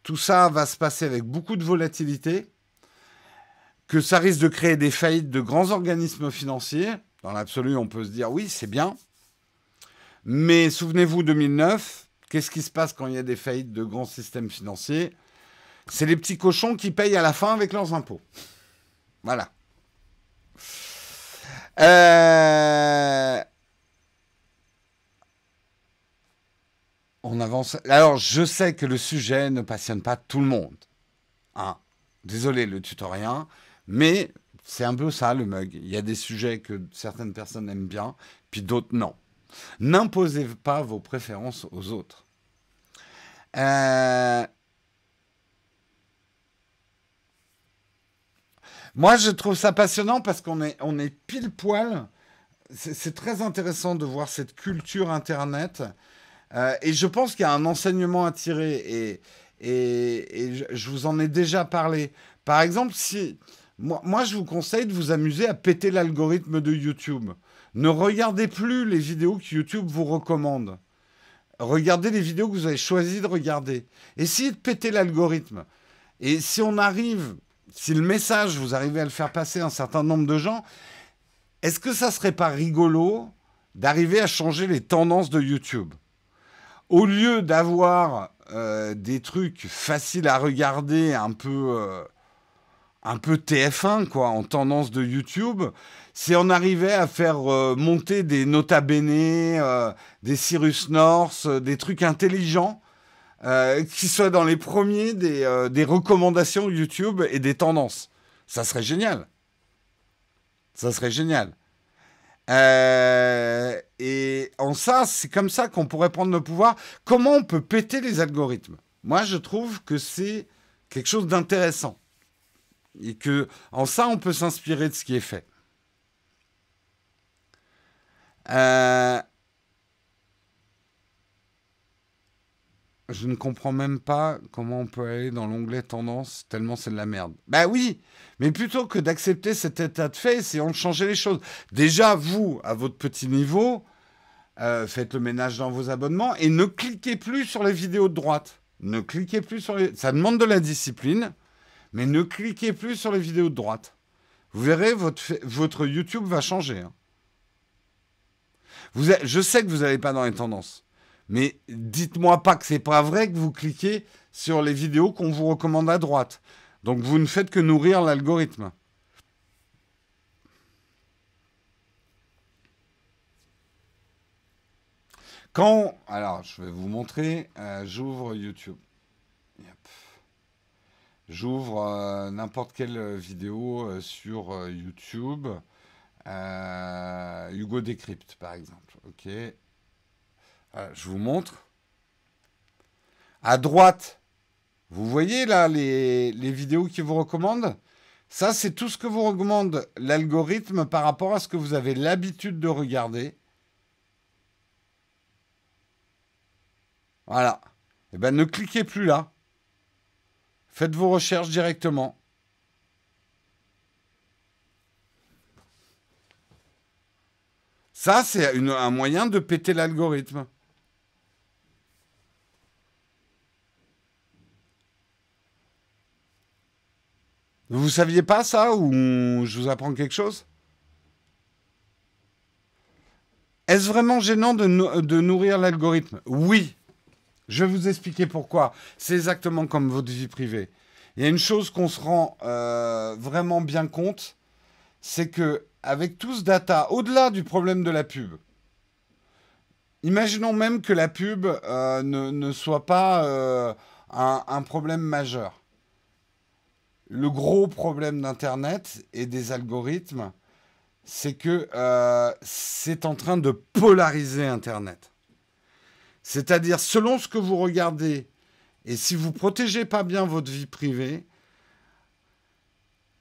tout ça va se passer avec beaucoup de volatilité, que ça risque de créer des faillites de grands organismes financiers. Dans l'absolu, on peut se dire, oui, c'est bien. Mais souvenez-vous, 2009, qu'est-ce qui se passe quand il y a des faillites de grands systèmes financiers? C'est les petits cochons qui payent à la fin avec leurs impôts. Voilà. On avance. Alors, je sais que le sujet ne passionne pas tout le monde. Hein. Désolé, le tutorien, mais c'est un peu ça, le mug. Il y a des sujets que certaines personnes aiment bien, puis d'autres non. N'imposez pas vos préférences aux autres. Moi, je trouve ça passionnant parce on est pile poil. C'est très intéressant de voir cette culture Internet. Et je pense qu'il y a un enseignement à tirer. Et je vous en ai déjà parlé. Par exemple, si moi, je vous conseille de vous amuser à péter l'algorithme de YouTube. Ne regardez plus les vidéos que YouTube vous recommande. Regardez les vidéos que vous avez choisi de regarder. Essayez de péter l'algorithme. Et si le message, vous arrivez à le faire passer à un certain nombre de gens, est-ce que ça serait pas rigolo d'arriver à changer les tendances de YouTube? Au lieu d'avoir des trucs faciles à regarder, un peu TF1, quoi, en tendance de YouTube, si on arrivait à faire monter des Nota Bene, des Cyrus North, des trucs intelligents, qui soient dans les premiers des recommandations YouTube et des tendances. Ça serait génial. Ça serait génial. Et en ça, c'est comme ça qu'on pourrait prendre le pouvoir. Comment on peut péter les algorithmes? Moi, je trouve que c'est quelque chose d'intéressant. Et que en ça, on peut s'inspirer de ce qui est fait. Je ne comprends même pas comment on peut aller dans l'onglet tendance, tellement c'est de la merde. Bah oui, mais plutôt que d'accepter cet état de fait, essayons de changer les choses. Déjà, vous, à votre petit niveau, faites le ménage dans vos abonnements et ne cliquez plus sur les vidéos de droite. Ne cliquez plus sur les... Ça demande de la discipline, mais ne cliquez plus sur les vidéos de droite. Vous verrez, votre YouTube va changer. Hein. Je sais que vous n'allez pas dans les tendances. Mais dites-moi pas que c'est pas vrai que vous cliquez sur les vidéos qu'on vous recommande à droite. Donc vous ne faites que nourrir l'algorithme. Alors, je vais vous montrer. J'ouvre YouTube. Yep. J'ouvre n'importe quelle vidéo sur YouTube. Hugo Décrypte, par exemple. Ok. Voilà, je vous montre. À droite, vous voyez là les vidéos qui vous recommandent? Ça, c'est tout ce que vous recommande l'algorithme par rapport à ce que vous avez l'habitude de regarder. Voilà. Eh bien, ne cliquez plus là. Faites vos recherches directement. Ça, c'est un moyen de péter l'algorithme. Vous saviez pas ça ou je vous apprends quelque chose? Est-ce vraiment gênant de nourrir l'algorithme? Oui. Je vais vous expliquer pourquoi. C'est exactement comme votre vie privée. Il y a une chose qu'on se rend vraiment bien compte, c'est que avec tout ce data, au-delà du problème de la pub, imaginons même que la pub ne soit pas un problème majeur. Le gros problème d'Internet et des algorithmes, c'est que c'est en train de polariser Internet. C'est-à-dire, selon ce que vous regardez, et si vous ne protégez pas bien votre vie privée,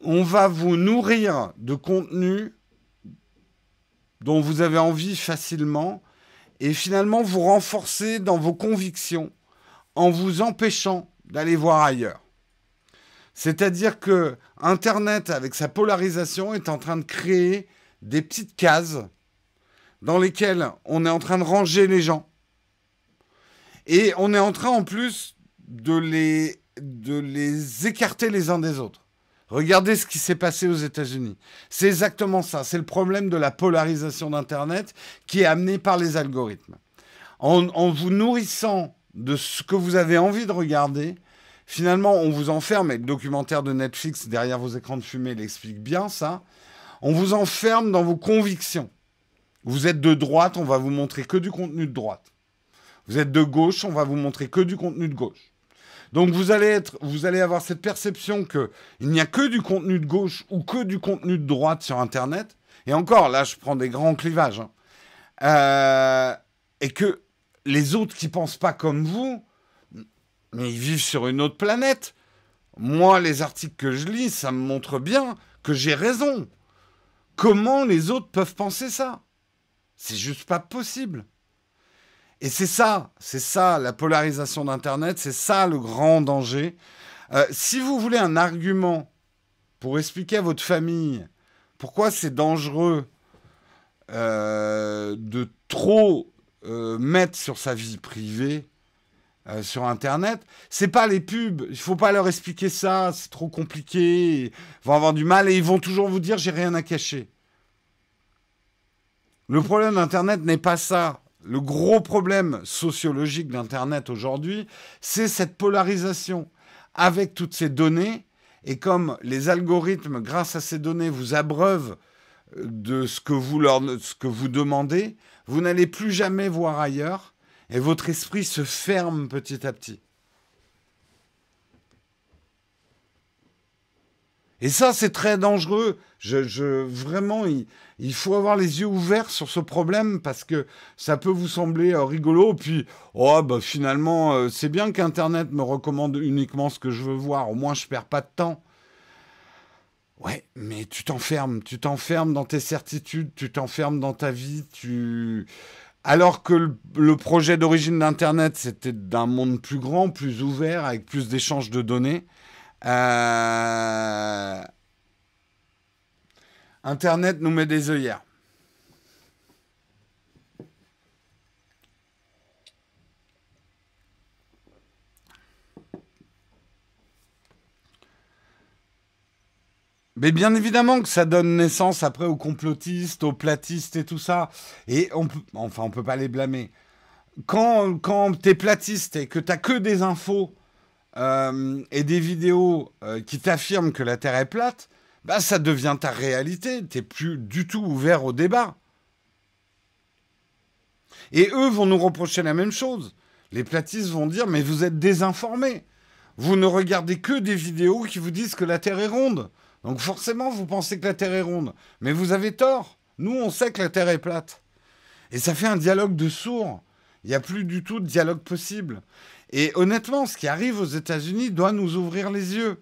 on va vous nourrir de contenu dont vous avez envie facilement, et finalement vous renforcer dans vos convictions en vous empêchant d'aller voir ailleurs. C'est-à-dire que Internet, avec sa polarisation, est en train de créer des petites cases dans lesquelles on est en train de ranger les gens. Et on est en train, en plus, de les écarter les uns des autres. Regardez ce qui s'est passé aux États-Unis. C'est exactement ça. C'est le problème de la polarisation d'Internet qui est amené par les algorithmes. En vous nourrissant de ce que vous avez envie de regarder, finalement, on vous enferme, et le documentaire de Netflix derrière vos écrans de fumée l'explique bien ça, on vous enferme dans vos convictions. Vous êtes de droite, on va vous montrer que du contenu de droite. Vous êtes de gauche, on va vous montrer que du contenu de gauche. Donc vous allez avoir cette perception qu'il n'y a que du contenu de gauche ou que du contenu de droite sur Internet. Et encore, là, je prends des grands clivages. Et que les autres qui ne pensent pas comme vous, mais ils vivent sur une autre planète. Moi, les articles que je lis, ça me montre bien que j'ai raison. Comment les autres peuvent penser ça? C'est juste pas possible. Et c'est ça la polarisation d'Internet, c'est ça le grand danger. Si vous voulez un argument pour expliquer à votre famille pourquoi c'est dangereux de trop mettre sur sa vie privée sur Internet, c'est pas les pubs. Il faut pas leur expliquer ça, c'est trop compliqué. Ils vont avoir du mal et ils vont toujours vous dire j'ai rien à cacher. Le problème d'Internet n'est pas ça. Le gros problème sociologique d'Internet aujourd'hui, c'est cette polarisation avec toutes ces données. Et comme les algorithmes, grâce à ces données, vous abreuvent de ce que vous demandez, vous n'allez plus jamais voir ailleurs et votre esprit se ferme petit à petit. Et ça, c'est très dangereux. Vraiment, il faut avoir les yeux ouverts sur ce problème parce que ça peut vous sembler rigolo. Puis, finalement, c'est bien qu'Internet me recommande uniquement ce que je veux voir. Au moins, je perds pas de temps. Ouais, mais tu t'enfermes dans tes certitudes, tu t'enfermes dans ta vie. Alors que le projet d'origine d'Internet, c'était d'un monde plus grand, plus ouvert, avec plus d'échanges de données. Internet nous met des œillères. Mais bien évidemment que ça donne naissance après aux complotistes, aux platistes et tout ça. Et on peut pas les blâmer. Quand t'es platiste et que t'as que des infos et des vidéos qui t'affirment que la Terre est plate, bah ça devient ta réalité. T'es plus du tout ouvert au débat. Et eux vont nous reprocher la même chose. Les platistes vont dire, mais vous êtes désinformés. Vous ne regardez que des vidéos qui vous disent que la Terre est ronde. Donc forcément, vous pensez que la Terre est ronde. Mais vous avez tort. Nous, on sait que la Terre est plate. Et ça fait un dialogue de sourds. Il n'y a plus du tout de dialogue possible. Et honnêtement, ce qui arrive aux États-Unis doit nous ouvrir les yeux.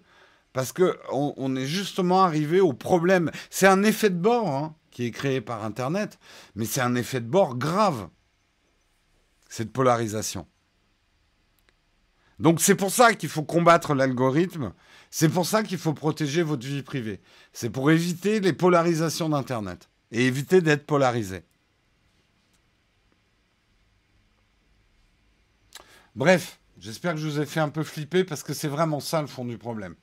Parce qu'on est justement arrivé au problème. C'est un effet de bord hein, qui est créé par Internet, mais c'est un effet de bord grave, cette polarisation. Donc c'est pour ça qu'il faut combattre l'algorithme, c'est pour ça qu'il faut protéger votre vie privée. C'est pour éviter les polarisations d'Internet et éviter d'être polarisé. Bref, j'espère que je vous ai fait un peu flipper parce que c'est vraiment ça le fond du problème.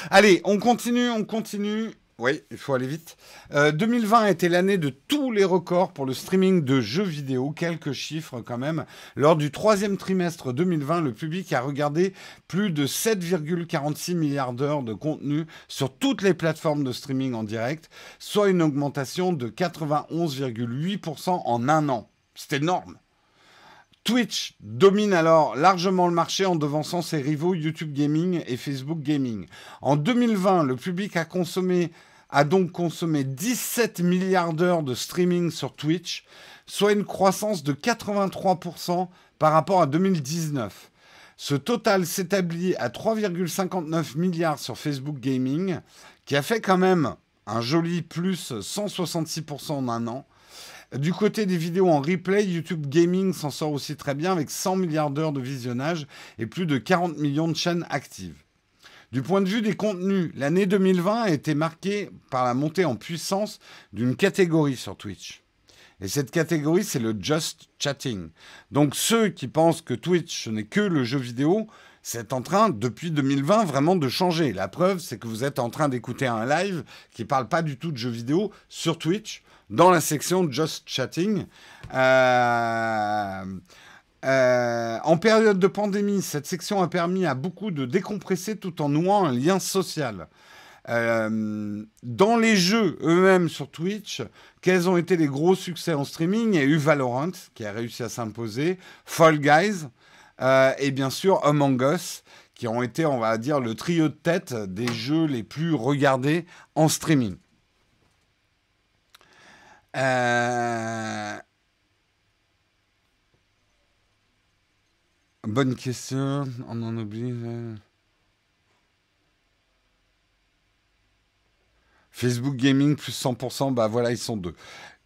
Allez, on continue, on continue. Oui, il faut aller vite. 2020 a été l'année de tous les records pour le streaming de jeux vidéo. Quelques chiffres quand même. Lors du troisième trimestre 2020, le public a regardé plus de 7,46 milliards d'heures de contenu sur toutes les plateformes de streaming en direct, soit une augmentation de 91,8% en un an. C'est énorme. Twitch domine alors largement le marché en devançant ses rivaux YouTube Gaming et Facebook Gaming. En 2020, le public a donc consommé 17 milliards d'heures de streaming sur Twitch, soit une croissance de 83% par rapport à 2019. Ce total s'établit à 3,59 milliards sur Facebook Gaming, qui a fait quand même un joli plus 166% en un an. Du côté des vidéos en replay, YouTube Gaming s'en sort aussi très bien avec 100 milliards d'heures de visionnage et plus de 40 millions de chaînes actives. Du point de vue des contenus, l'année 2020 a été marquée par la montée en puissance d'une catégorie sur Twitch. Et cette catégorie, c'est le Just Chatting. Donc ceux qui pensent que Twitch, ce n'est que le jeu vidéo, c'est en train, depuis 2020, vraiment de changer. La preuve, c'est que vous êtes en train d'écouter un live qui ne parle pas du tout de jeux vidéo sur Twitch, dans la section Just Chatting. En période de pandémie, cette section a permis à beaucoup de décompresser tout en nouant un lien social. Dans les jeux eux-mêmes sur Twitch, quels ont été les gros succès en streaming? Il y a eu Valorant, qui a réussi à s'imposer, Fall Guys, et bien sûr Among Us, qui ont été, on va dire, le trio de tête des jeux les plus regardés en streaming. Bonne question, on en oublie. Facebook Gaming plus 100%, bah voilà, ils sont deux.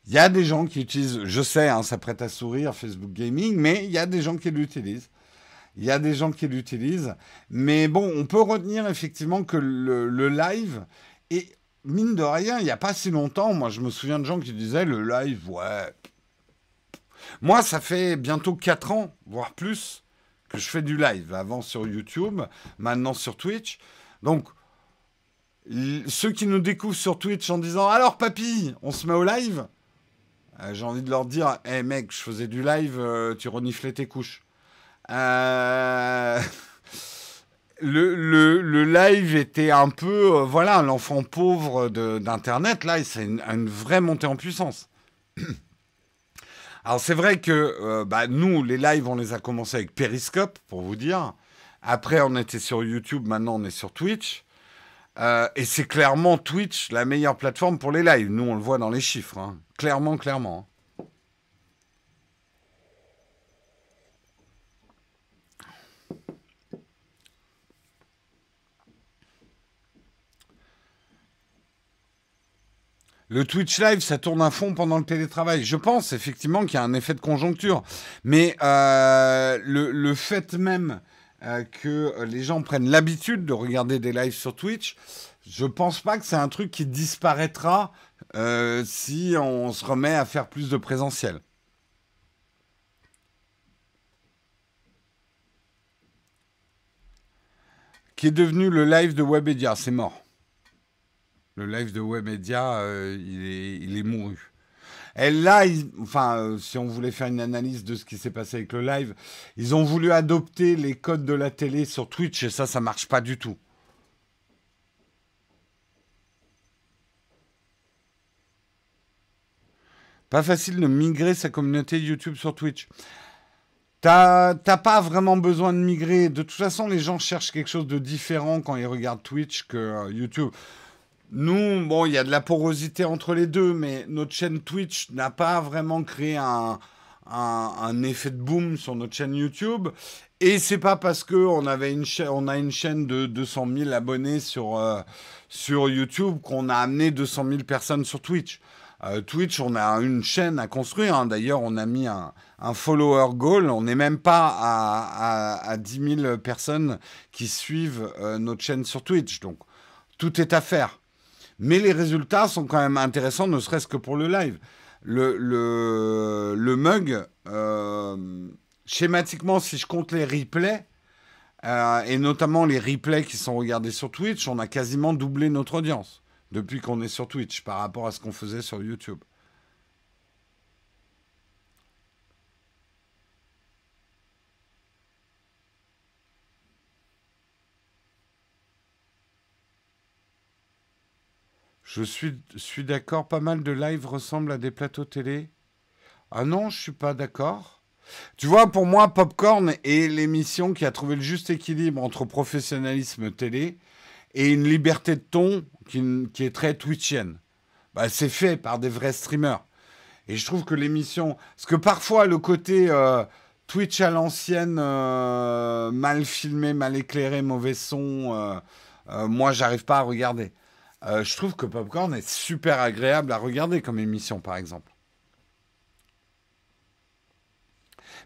Il y a des gens qui utilisent, je sais, hein, ça prête à sourire, Facebook Gaming, mais il y a des gens qui l'utilisent. Il y a des gens qui l'utilisent. Mais bon, on peut retenir effectivement que le live, et mine de rien, il n'y a pas si longtemps, moi je me souviens de gens qui disaient le live, ouais. Moi, ça fait bientôt 4 ans, voire plus, que je fais du live. Avant sur YouTube, maintenant sur Twitch. Donc, ceux qui nous découvrent sur Twitch en disant alors papy, on se met au live, j'ai envie de leur dire hé hey, mec, je faisais du live, tu reniflais tes couches. Le live était un peu voilà, l'enfant pauvre d'internet. Là, c'est une vraie montée en puissance. Alors c'est vrai que nous, les lives, on les a commencés avec Periscope, pour vous dire. Après, on était sur YouTube, maintenant on est sur Twitch. Et c'est clairement Twitch la meilleure plateforme pour les lives. Nous, on le voit dans les chiffres. Hein. Clairement, clairement. Le Twitch Live, ça tourne à fond pendant le télétravail. Je pense effectivement qu'il y a un effet de conjoncture. Mais le fait même que les gens prennent l'habitude de regarder des lives sur Twitch, je pense pas que c'est un truc qui disparaîtra si on se remet à faire plus de présentiel. Qui est devenu le live de Webedia, c'est mort. Le live de Webedia, il est mouru. Et là, si on voulait faire une analyse de ce qui s'est passé avec le live, ils ont voulu adopter les codes de la télé sur Twitch et ça marche pas du tout. Pas facile de migrer sa communauté YouTube sur Twitch. T'as pas vraiment besoin de migrer. De toute façon, les gens cherchent quelque chose de différent quand ils regardent Twitch que YouTube. Nous, bon, il y a de la porosité entre les deux, mais notre chaîne Twitch n'a pas vraiment créé un effet de boom sur notre chaîne YouTube. Et c'est pas parce que on a une chaîne de 200 000 abonnés sur YouTube qu'on a amené 200 000 personnes sur Twitch. Twitch, on a une chaîne à construire, hein. D'ailleurs, on a mis un follower goal. On n'est même pas à 10 000 personnes qui suivent notre chaîne sur Twitch. Donc, tout est à faire. Mais les résultats sont quand même intéressants, ne serait-ce que pour le live. Le mug, schématiquement, si je compte les replays, et notamment les replays qui sont regardés sur Twitch, on a quasiment doublé notre audience depuis qu'on est sur Twitch par rapport à ce qu'on faisait sur YouTube. Je suis d'accord, pas mal de lives ressemblent à des plateaux télé. Ah non, je suis pas d'accord. Tu vois, pour moi, Popcorn est l'émission qui a trouvé le juste équilibre entre professionnalisme télé et une liberté de ton qui est très twitchienne. Bah, c'est fait par des vrais streamers. Et je trouve que l'émission... Parce que parfois, le côté Twitch à l'ancienne, mal filmé, mal éclairé, mauvais son, moi, j'arrive pas à regarder. Je trouve que Popcorn est super agréable à regarder comme émission, par exemple.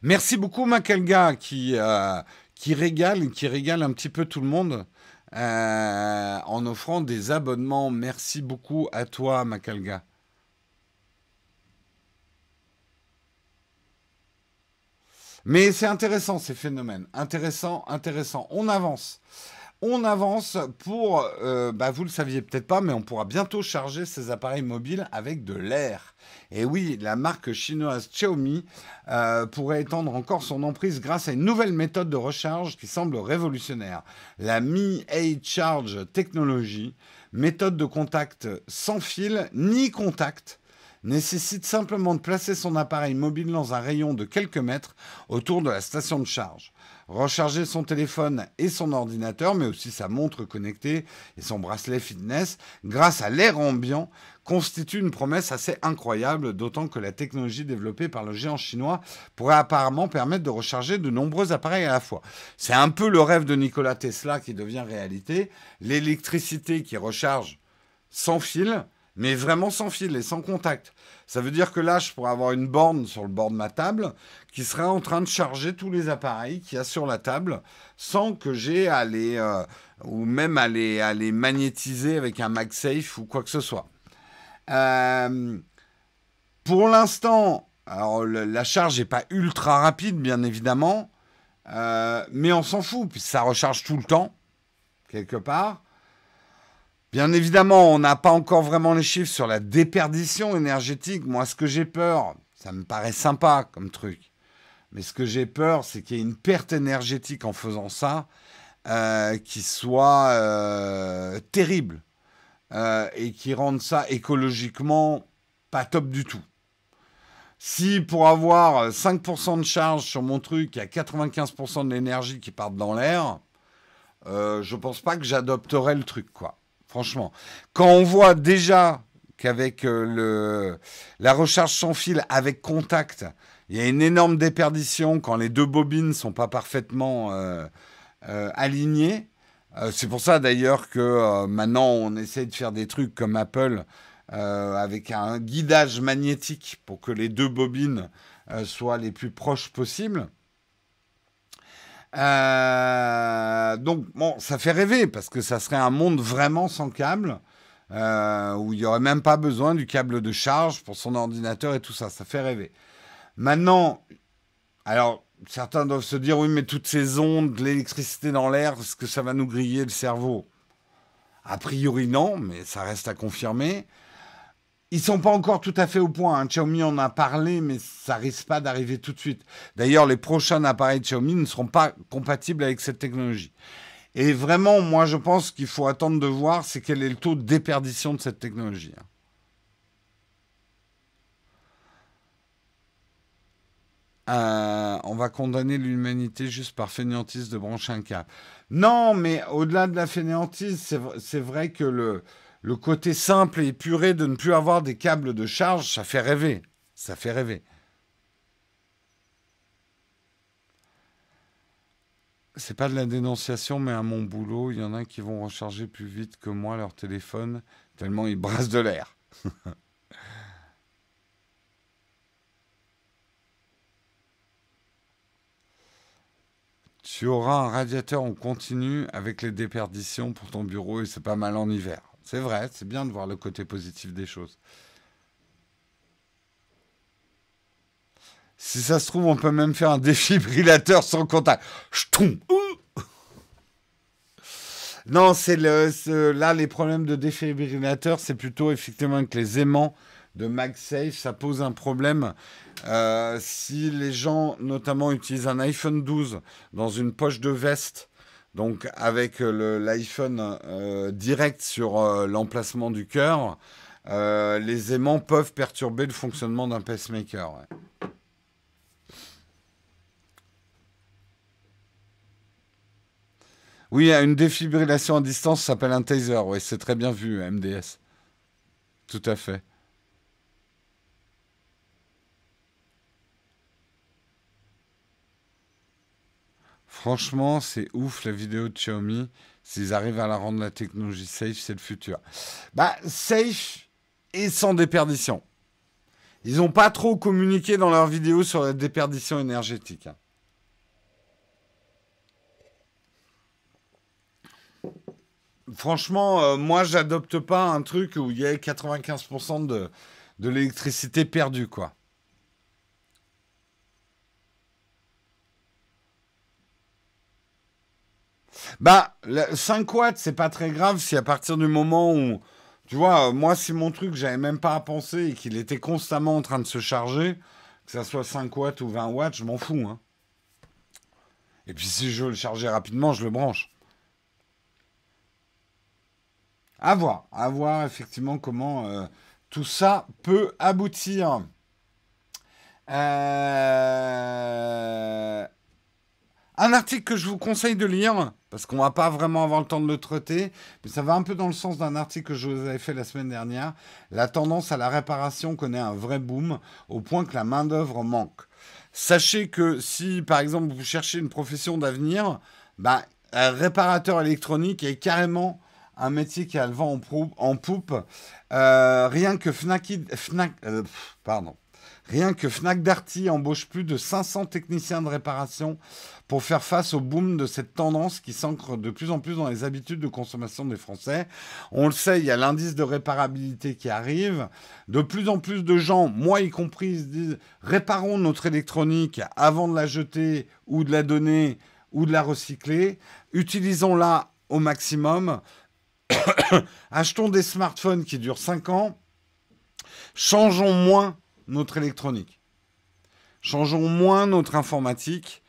Merci beaucoup, Makelga, qui régale un petit peu tout le monde en offrant des abonnements. Merci beaucoup à toi, Makelga. Mais c'est intéressant, ces phénomènes. Intéressant, intéressant. On avance. On avance pour, bah vous le saviez peut-être pas, mais on pourra bientôt charger ces appareils mobiles avec de l'air. Et oui, la marque chinoise Xiaomi pourrait étendre encore son emprise grâce à une nouvelle méthode de recharge qui semble révolutionnaire. La Mi A-Charge Technology, méthode de contact sans fil ni contact, nécessite simplement de placer son appareil mobile dans un rayon de quelques mètres autour de la station de charge. Recharger son téléphone et son ordinateur, mais aussi sa montre connectée et son bracelet fitness, grâce à l'air ambiant, constitue une promesse assez incroyable, d'autant que la technologie développée par le géant chinois pourrait apparemment permettre de recharger de nombreux appareils à la fois. C'est un peu le rêve de Nikola Tesla qui devient réalité, l'électricité qui recharge sans fil, mais vraiment sans fil et sans contact. Ça veut dire que là, je pourrais avoir une borne sur le bord de ma table qui serait en train de charger tous les appareils qu'il y a sur la table sans que j'ai à les... ou même à les magnétiser avec un MagSafe ou quoi que ce soit. Euh, pour l'instant, alors la charge n'est pas ultra rapide, bien évidemment, mais on s'en fout, puisque ça recharge tout le temps, quelque part. Bien évidemment, on n'a pas encore vraiment les chiffres sur la déperdition énergétique. Moi, ce que j'ai peur, ça me paraît sympa comme truc, mais ce que j'ai peur, c'est qu'il y ait une perte énergétique en faisant ça qui soit terrible et qui rende ça écologiquement pas top du tout. Si pour avoir 5% de charge sur mon truc, il y a 95% de l'énergie qui part dans l'air, je pense pas que j'adopterais le truc, quoi. Franchement. Quand on voit déjà qu'avec la recharge sans fil avec contact, il y a une énorme déperdition quand les deux bobines sont pas parfaitement alignées. C'est pour ça d'ailleurs que maintenant on essaie de faire des trucs comme Apple avec un guidage magnétique pour que les deux bobines soient les plus proches possibles. Donc, bon, ça fait rêver parce que ça serait un monde vraiment sans câble où il n'y aurait même pas besoin du câble de charge pour son ordinateur et tout ça. Ça fait rêver. Maintenant, alors, certains doivent se dire oui, mais toutes ces ondes, de l'électricité dans l'air, est-ce que ça va nous griller le cerveau? A priori, non, mais ça reste à confirmer. Ils sont pas encore tout à fait au point, hein. Xiaomi en a parlé, mais ça risque pas d'arriver tout de suite. D'ailleurs, les prochains appareils de Xiaomi ne seront pas compatibles avec cette technologie. Et vraiment, moi, je pense qu'il faut attendre de voir c'est quel est le taux de déperdition de cette technologie, hein. On va condamner l'humanité juste par fainéantise de brancher un câble. Non, mais au-delà de la fainéantise, c'est vrai que le côté simple et épuré de ne plus avoir des câbles de charge, ça fait rêver. Ça fait rêver. C'est pas de la dénonciation, mais à mon boulot, il y en a qui vont recharger plus vite que moi leur téléphone, tellement ils brassent de l'air. Tu auras un radiateur en continu avec les déperditions pour ton bureau et c'est pas mal en hiver. C'est vrai, c'est bien de voir le côté positif des choses. Si ça se trouve, on peut même faire un défibrillateur sans contact. Ch'toum. Non, là, les problèmes de défibrillateur, c'est plutôt effectivement que les aimants de MagSafe, ça pose un problème. Si les gens, notamment, utilisent un iPhone 12 dans une poche de veste, donc avec l'iPhone direct sur l'emplacement du cœur, les aimants peuvent perturber le fonctionnement d'un pacemaker. Ouais. Oui, une défibrillation à distance s'appelle un taser. Oui, c'est très bien vu, MDS. Tout à fait. Franchement, c'est ouf la vidéo de Xiaomi. S'ils arrivent à la rendre la technologie safe, c'est le futur. Bah, safe et sans déperdition. Ils n'ont pas trop communiqué dans leurs vidéos sur la déperdition énergétique, hein. Franchement, moi, j'adopte pas un truc où il y a 95% de l'électricité perdue, quoi. Bah, 5 watts, c'est pas très grave si à partir du moment où, tu vois, moi, si mon truc, j'avais même pas à penser et qu'il était constamment en train de se charger, que ça soit 5 watts ou 20 watts, je m'en fous, hein. Et puis si je veux le charger rapidement, je le branche. À voir effectivement comment tout ça peut aboutir. Euh, Un article que je vous conseille de lire, parce qu'on va pas vraiment avoir le temps de le traiter, mais ça va un peu dans le sens d'un article que je vous avais fait la semaine dernière. La tendance à la réparation connaît un vrai boom, au point que la main-d'œuvre manque. Sachez que si, par exemple, vous cherchez une profession d'avenir, bah, un réparateur électronique est carrément un métier qui a le vent en poupe. Rien que pardon. Rien que Fnac Darty embauche plus de 500 techniciens de réparation pour faire face au boom de cette tendance qui s'ancre de plus en plus dans les habitudes de consommation des Français. On le sait, il y a l'indice de réparabilité qui arrive. De plus en plus de gens, moi y compris, se disent réparons notre électronique avant de la jeter ou de la donner ou de la recycler. Utilisons-la au maximum. Achetons des smartphones qui durent 5 ans. Changeons moins notre électronique. Changeons moins notre informatique.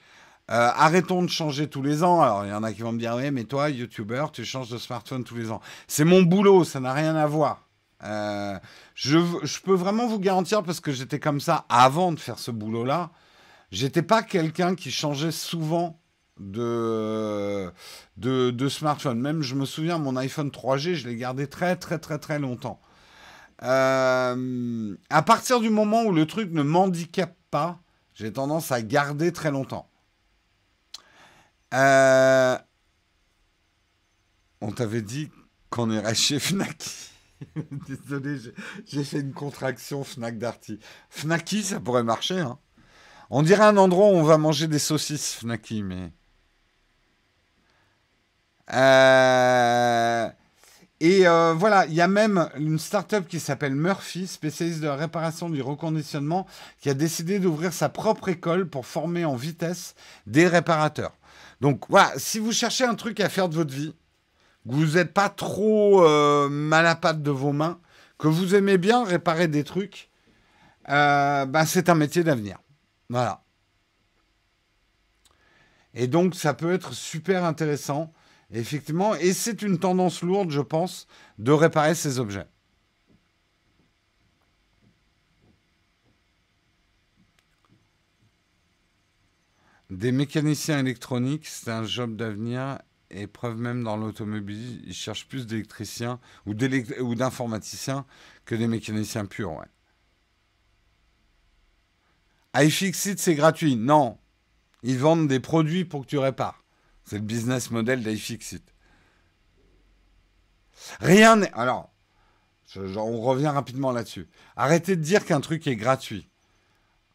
Arrêtons de changer tous les ans. Alors, il y en a qui vont me dire, oui, mais toi, YouTuber, tu changes de smartphone tous les ans. C'est mon boulot, ça n'a rien à voir. Je peux vraiment vous garantir, parce que j'étais comme ça avant de faire ce boulot-là, j'étais pas quelqu'un qui changeait souvent de smartphone. Même, je me souviens, mon iPhone 3G, je l'ai gardé très, très, très, très longtemps. À partir du moment où le truc ne m'handicape pas, j'ai tendance à garder très longtemps. Euh, on t'avait dit qu'on irait chez Fnac. Désolé, j'ai fait une contraction Fnac Darty. Fnacky, ça pourrait marcher, hein. On dirait un endroit où on va manger des saucisses, Fnacky, mais... Euh, voilà, il y a même une start-up qui s'appelle Murphy, spécialiste de la réparation du reconditionnement, qui a décidé d'ouvrir sa propre école pour former en vitesse des réparateurs. Donc voilà, si vous cherchez un truc à faire de votre vie, que vous n'êtes pas trop mal à patte de vos mains, que vous aimez bien réparer des trucs, ben c'est un métier d'avenir. Voilà. Et donc ça peut être super intéressant, effectivement, et c'est une tendance lourde, je pense, de réparer ces objets. Des mécaniciens électroniques, c'est un job d'avenir et preuve même dans l'automobile. Ils cherchent plus d'électriciens ou d'informaticiens que des mécaniciens purs, ouais. iFixit, c'est gratuit. Non, ils vendent des produits pour que tu répares. C'est le business model d'iFixit. Rien n'est... Alors, on revient rapidement là-dessus. Arrêtez de dire qu'un truc est gratuit.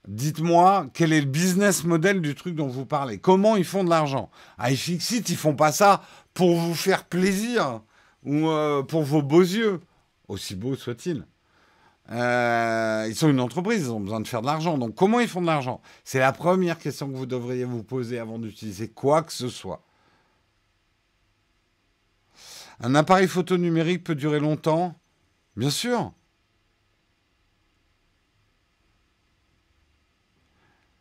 Dites-moi quel est le business model du truc dont vous parlez. Comment ils font de l'argent? iFixit, ils font pas ça pour vous faire plaisir ou pour vos beaux yeux, aussi beaux soient-ils. Ils sont une entreprise, ils ont besoin de faire de l'argent. Donc comment ils font de l'argent? C'est la première question que vous devriez vous poser avant d'utiliser quoi que ce soit. Un appareil photo numérique peut durer longtemps? Bien sûr.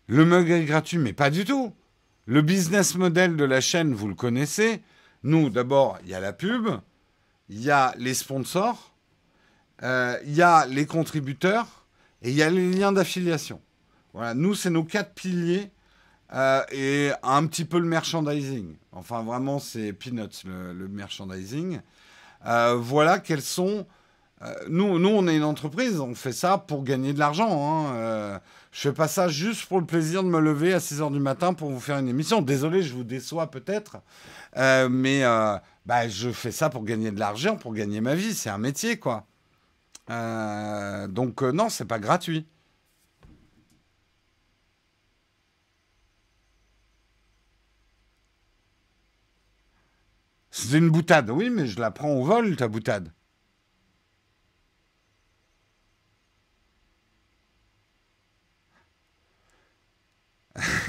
Le mug est gratuit, mais pas du tout. Le business model de la chaîne, vous le connaissez. Nous, d'abord, il y a la pub, il y a les sponsors, il y a les contributeurs et il y a les liens d'affiliation. Voilà, nous, c'est nos 4 piliers et un petit peu le merchandising. Enfin, vraiment, c'est peanuts, le merchandising. Voilà quels sont... nous, on est une entreprise, on fait ça pour gagner de l'argent. Hein. Je fais pas ça juste pour le plaisir de me lever à 6 heures du matin pour vous faire une émission. Désolé, je vous déçois peut-être, mais je fais ça pour gagner de l'argent, pour gagner ma vie. C'est un métier, quoi. Donc non, c'est pas gratuit. C'est une boutade, oui, mais je la prends au vol, ta boutade.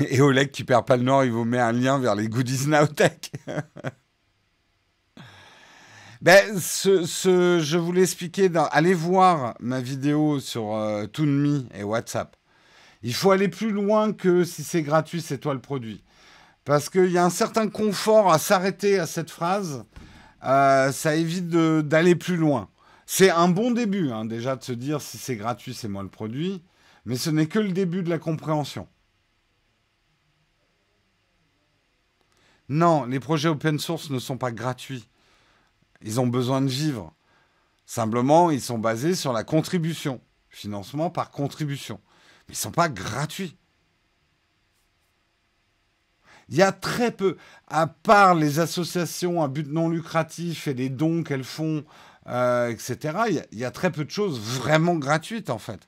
Et Oleg qui perd pas le nord, il vous met un lien vers les goodies Nowtech. Je vous l'ai expliqué. Allez voir ma vidéo sur ToonMe et WhatsApp. Il faut aller plus loin que si c'est gratuit, c'est toi le produit. Parce qu'il y a un certain confort à s'arrêter à cette phrase. Ça évite d'aller plus loin. C'est un bon début, hein, déjà, de se dire si c'est gratuit, c'est moi le produit. Mais ce n'est que le début de la compréhension. Non, les projets open source ne sont pas gratuits. Ils ont besoin de vivre. Simplement, ils sont basés sur la contribution. Financement par contribution. Mais ils ne sont pas gratuits. Il y a très peu, à part les associations à but non lucratif et les dons qu'elles font, etc., il y a très peu de choses vraiment gratuites, en fait.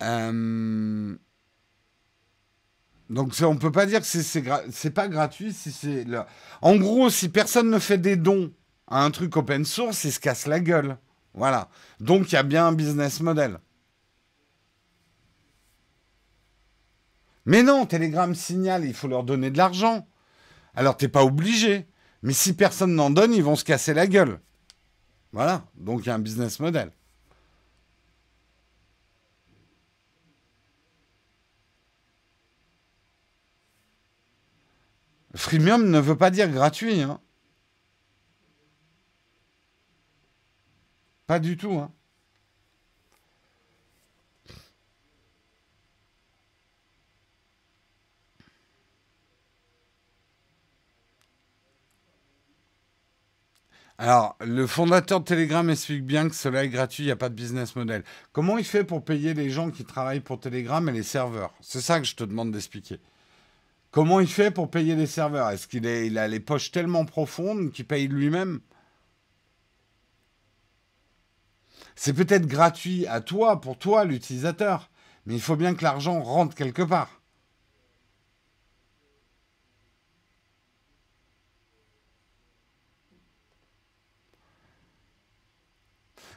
Euh, Donc on ne peut pas dire que c'est pas gratuit si c'est En gros, si personne ne fait des dons à un truc open source, il se casse la gueule. Voilà. Donc il y a bien un business model. Mais non, Telegram Signal, il faut leur donner de l'argent. Alors t'es pas obligé. Mais si personne n'en donne, ils vont se casser la gueule. Voilà. Donc il y a un business model. Freemium ne veut pas dire gratuit, hein. Pas du tout, hein. Alors, le fondateur de Telegram explique bien que cela est gratuit, il n'y a pas de business model. Comment il fait pour payer les gens qui travaillent pour Telegram et les serveurs? C'est ça que je te demande d'expliquer. Comment il fait pour payer les serveurs? Est-ce il a les poches tellement profondes qu'il paye lui-même? C'est peut-être gratuit à toi, pour toi, l'utilisateur. Mais il faut bien que l'argent rentre quelque part.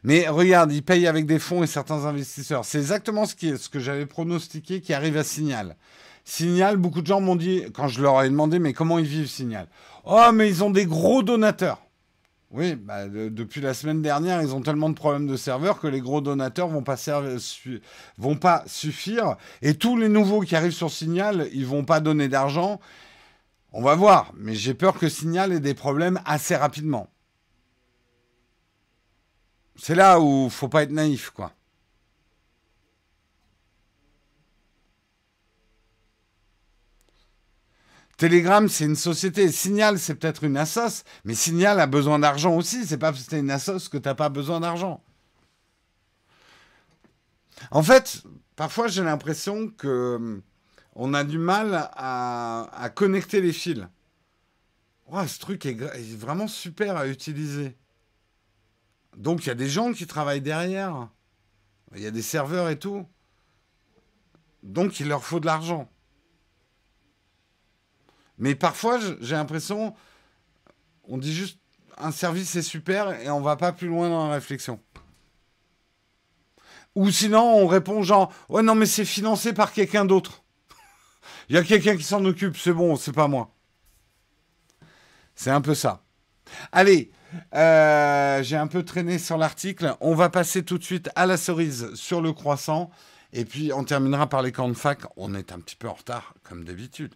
Mais regarde, il paye avec des fonds et certains investisseurs. C'est exactement ce que j'avais pronostiqué qui arrive à Signal. Signal, beaucoup de gens m'ont dit, quand je leur ai demandé, mais comment ils vivent Signal? Oh, mais ils ont des gros donateurs. Oui, depuis la semaine dernière, ils ont tellement de problèmes de serveurs que les gros donateurs vont pas suffire. Et tous les nouveaux qui arrivent sur Signal, ils vont pas donner d'argent. On va voir, mais j'ai peur que Signal ait des problèmes assez rapidement. C'est là où faut pas être naïf, quoi. Telegram, c'est une société. Signal, c'est peut-être une assoce, mais Signal a besoin d'argent aussi. C'est pas parce que t'es une assoce que t'as pas besoin d'argent. En fait, parfois j'ai l'impression que on a du mal à connecter les fils. Ouais, ce truc est vraiment super à utiliser. Donc il y a des gens qui travaillent derrière. Il y a des serveurs et tout. Donc il leur faut de l'argent. Mais parfois j'ai l'impression, on dit juste un service est super et on va pas plus loin dans la réflexion. Ou sinon on répond genre ouais non mais c'est financé par quelqu'un d'autre. Il y a quelqu'un qui s'en occupe, c'est bon, c'est pas moi. C'est un peu ça. Allez, j'ai un peu traîné sur l'article. On va passer tout de suite à la cerise sur le croissant. Et puis on terminera par les camps de fac. On est un petit peu en retard, comme d'habitude.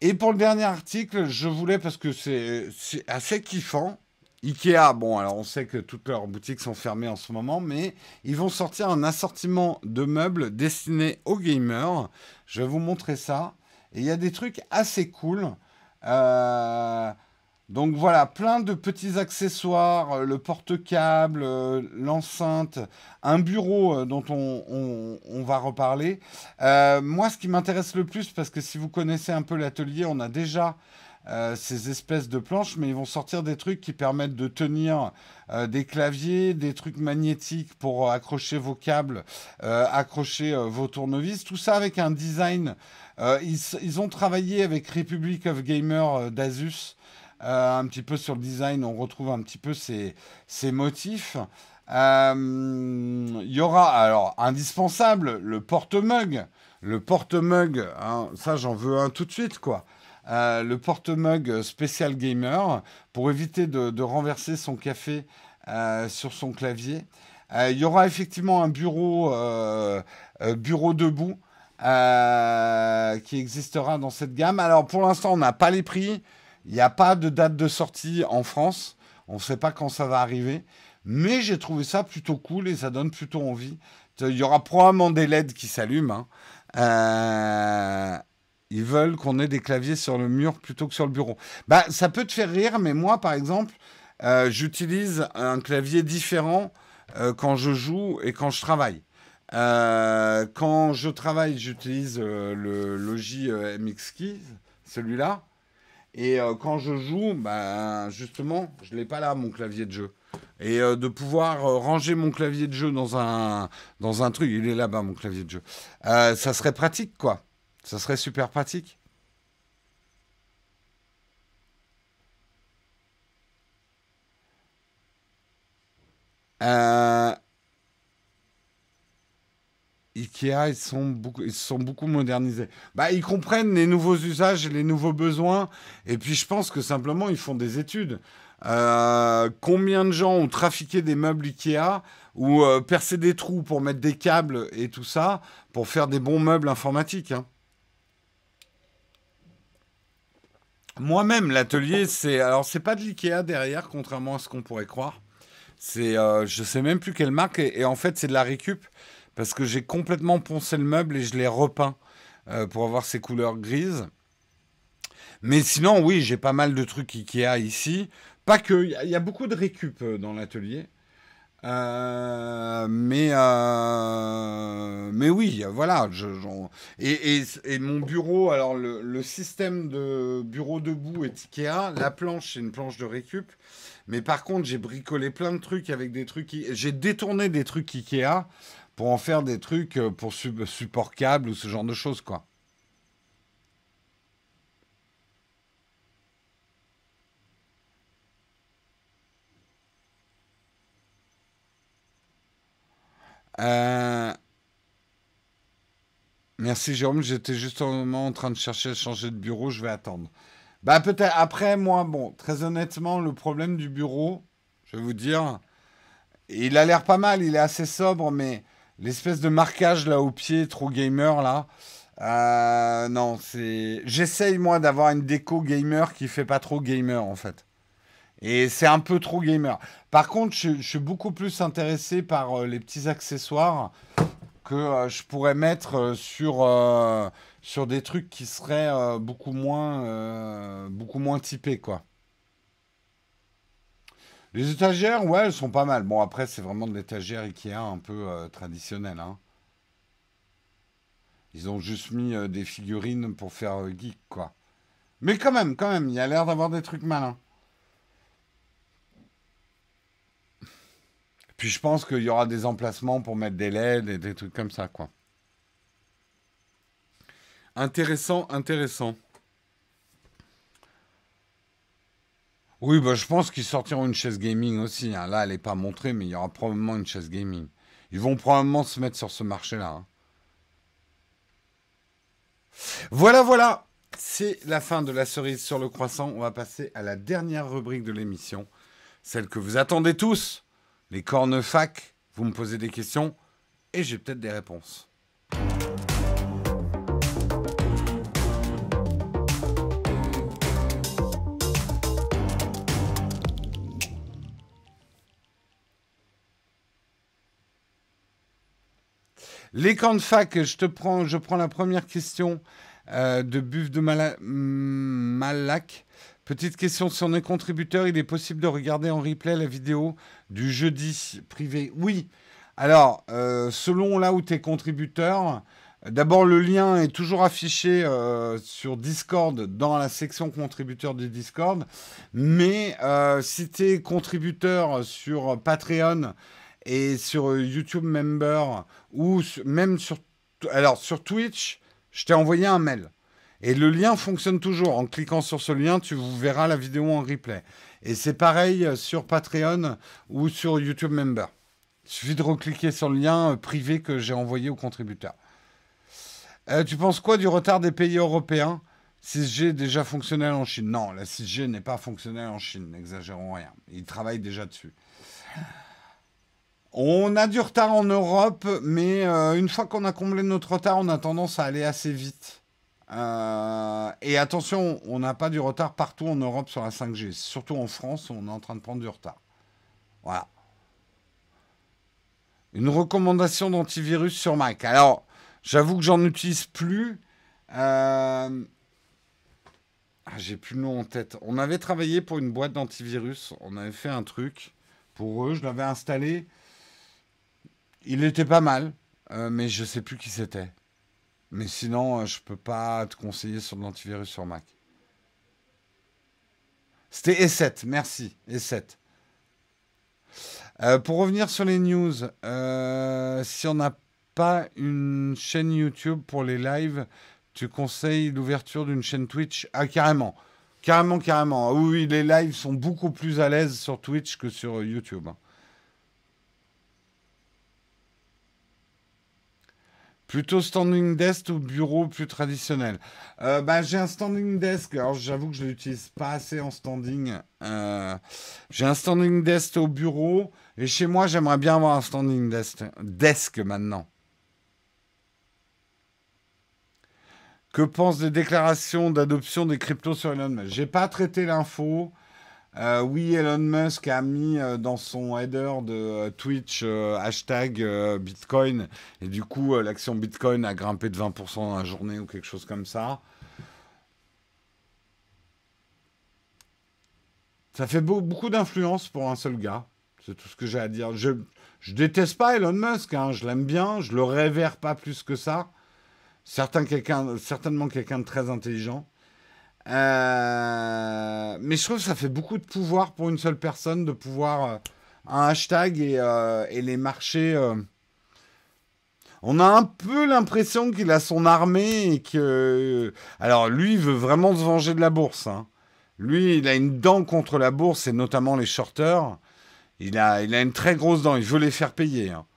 Et pour le dernier article, je voulais, parce que c'est assez kiffant, Ikea, bon, alors on sait que toutes leurs boutiques sont fermées en ce moment, mais ils vont sortir un assortiment de meubles destinés aux gamers. Je vais vous montrer ça. Et il y a des trucs assez cool. Euh, donc voilà, plein de petits accessoires, le porte-câble, l'enceinte, un bureau dont on va reparler. Moi, ce qui m'intéresse le plus, parce que si vous connaissez un peu l'atelier, on a déjà ces espèces de planches, mais ils vont sortir des trucs qui permettent de tenir des claviers, des trucs magnétiques pour accrocher vos câbles, accrocher vos tournevis, tout ça avec un design. Ils ont travaillé avec Republic of Gamers d'Asus. Un petit peu sur le design, on retrouve un petit peu ces motifs. Il y aura alors indispensable le porte-mug. Le porte-mug, hein, ça j'en veux un tout de suite quoi. Le porte-mug spécial gamer pour éviter de renverser son café sur son clavier. Il y aura effectivement un bureau debout qui existera dans cette gamme. Alors pour l'instant, on n'a pas les prix. Il n'y a pas de date de sortie en France. On ne sait pas quand ça va arriver. Mais j'ai trouvé ça plutôt cool et ça donne plutôt envie. Il y aura probablement des LED qui s'allument, hein. Ils veulent qu'on ait des claviers sur le mur plutôt que sur le bureau. Bah, ça peut te faire rire, mais moi, par exemple, j'utilise un clavier différent quand je joue et quand je travaille. Quand je travaille, j'utilise le Logi MX Keys, celui-là. Et quand je joue, ben, justement, je ne l'ai pas là, mon clavier de jeu. Et de pouvoir ranger mon clavier de jeu dans un truc, il est là-bas, mon clavier de jeu. Ça serait pratique, quoi. Ça serait super pratique. Euh, Ikea, ils sont beaucoup modernisés. Bah, ils comprennent les nouveaux usages et les nouveaux besoins. Et puis, je pense que simplement, ils font des études. Combien de gens ont trafiqué des meubles Ikea ou percé des trous pour mettre des câbles et tout ça pour faire des bons meubles informatiques, hein. Moi-même, l'atelier, c'est pas de l'Ikea derrière, contrairement à ce qu'on pourrait croire. Je sais même plus quelle marque, et en fait, c'est de la récup, parce que j'ai complètement poncé le meuble et je l'ai repeint pour avoir ces couleurs grises. Mais sinon, oui, j'ai pas mal de trucs Ikea ici. Pas que, il y a beaucoup de récup dans l'atelier. Mais oui, voilà. Et mon bureau, alors le système de bureau debout est Ikea. La planche, c'est une planche de récup. Mais par contre, j'ai bricolé plein de trucs avec des trucs. J'ai détourné des trucs Ikea pour en faire des trucs pour support câble ou ce genre de choses, quoi. Euh, Merci Jérôme, j'étais justement en train de chercher à changer de bureau, je vais attendre. Bah peut-être après moi, bon, très honnêtement, le problème du bureau, je vais vous dire, il a l'air pas mal, il est assez sobre, mais l'espèce de marquage là au pied, trop gamer là, non, c'est. J'essaye moi d'avoir une déco gamer qui fait pas trop gamer en fait. Et c'est un peu trop gamer. Par contre, je suis beaucoup plus intéressé par les petits accessoires que je pourrais mettre sur des trucs qui seraient beaucoup moins typés, quoi. Les étagères, ouais, elles sont pas mal. Bon, après, c'est vraiment de l'étagère Ikea un peu traditionnelle, hein. Ils ont juste mis des figurines pour faire geek, quoi. Mais quand même, il y a l'air d'avoir des trucs malins. Puis je pense qu'il y aura des emplacements pour mettre des LED et des trucs comme ça, quoi. Intéressant, intéressant. Oui, bah, je pense qu'ils sortiront une chaise gaming aussi, hein. Là, elle n'est pas montrée, mais il y aura probablement une chaise gaming. Ils vont probablement se mettre sur ce marché-là, hein. Voilà, voilà. C'est la fin de la cerise sur le croissant. On va passer à la dernière rubrique de l'émission. Celle que vous attendez tous. Les cornes fac. Vous me posez des questions et j'ai peut-être des réponses. Les cornes fac, je prends la première question de Buff de Malac. Petite question sur les contributeurs, il est possible de regarder en replay la vidéo du jeudi privé? Oui. Alors, selon là où tu es contributeur, d'abord le lien est toujours affiché sur Discord dans la section contributeur du Discord. Mais si tu es contributeur sur Patreon et sur YouTube Member ou même sur Twitch, je t'ai envoyé un mail. Et le lien fonctionne toujours. En cliquant sur ce lien, tu verras la vidéo en replay. Et c'est pareil sur Patreon ou sur YouTube Member. Il suffit de recliquer sur le lien privé que j'ai envoyé aux contributeurs. Tu penses quoi du retard des pays européens? 6G est déjà fonctionnel en Chine. Non, la 6G n'est pas fonctionnelle en Chine. N'exagérons rien. Ils travaillent déjà dessus. On a du retard en Europe, mais une fois qu'on a comblé notre retard, on a tendance à aller assez vite. Et attention, on n'a pas du retard partout en Europe sur la 5G. Surtout en France, on est en train de prendre du retard. Voilà. Une recommandation d'antivirus sur Mac. Alors, j'avoue que j'en utilise plus. J'ai plus le nom en tête. On avait travaillé pour une boîte d'antivirus. On avait fait un truc pour eux. Je l'avais installé. Il était pas mal, mais je sais plus qui c'était. Mais sinon, je peux pas te conseiller sur de l'antivirus sur Mac. C'était E7, merci, E7. Pour revenir sur les news, si on n'a pas une chaîne YouTube pour les lives, tu conseilles l'ouverture d'une chaîne Twitch? Ah, carrément. Carrément, carrément. Ah oui, les lives sont beaucoup plus à l'aise sur Twitch que sur YouTube. Plutôt standing desk ou bureau plus traditionnel? J'ai un standing desk. Alors, j'avoue que je ne l'utilise pas assez en standing. J'ai un standing desk au bureau. Et chez moi, j'aimerais bien avoir un standing desk maintenant. Que pense des déclarations d'adoption des cryptos sur Elon Musk? J'ai pas traité l'info. Oui, Elon Musk a mis dans son header de Twitch hashtag Bitcoin. Et du coup, l'action Bitcoin a grimpé de 20% dans la journée ou quelque chose comme ça. Ça fait beaucoup d'influence pour un seul gars. C'est tout ce que j'ai à dire. Je déteste pas Elon Musk, hein, je l'aime bien. Je le révère pas plus que ça. Certainement quelqu'un de très intelligent. Mais je trouve que ça fait beaucoup de pouvoir pour une seule personne de pouvoir un hashtag et les marchés. On a un peu l'impression qu'il a son armée et que. Alors lui, il veut vraiment se venger de la bourse, hein. Lui, il a une dent contre la bourse et notamment les shorters. Il a une très grosse dent. Il veut les faire payer, hein.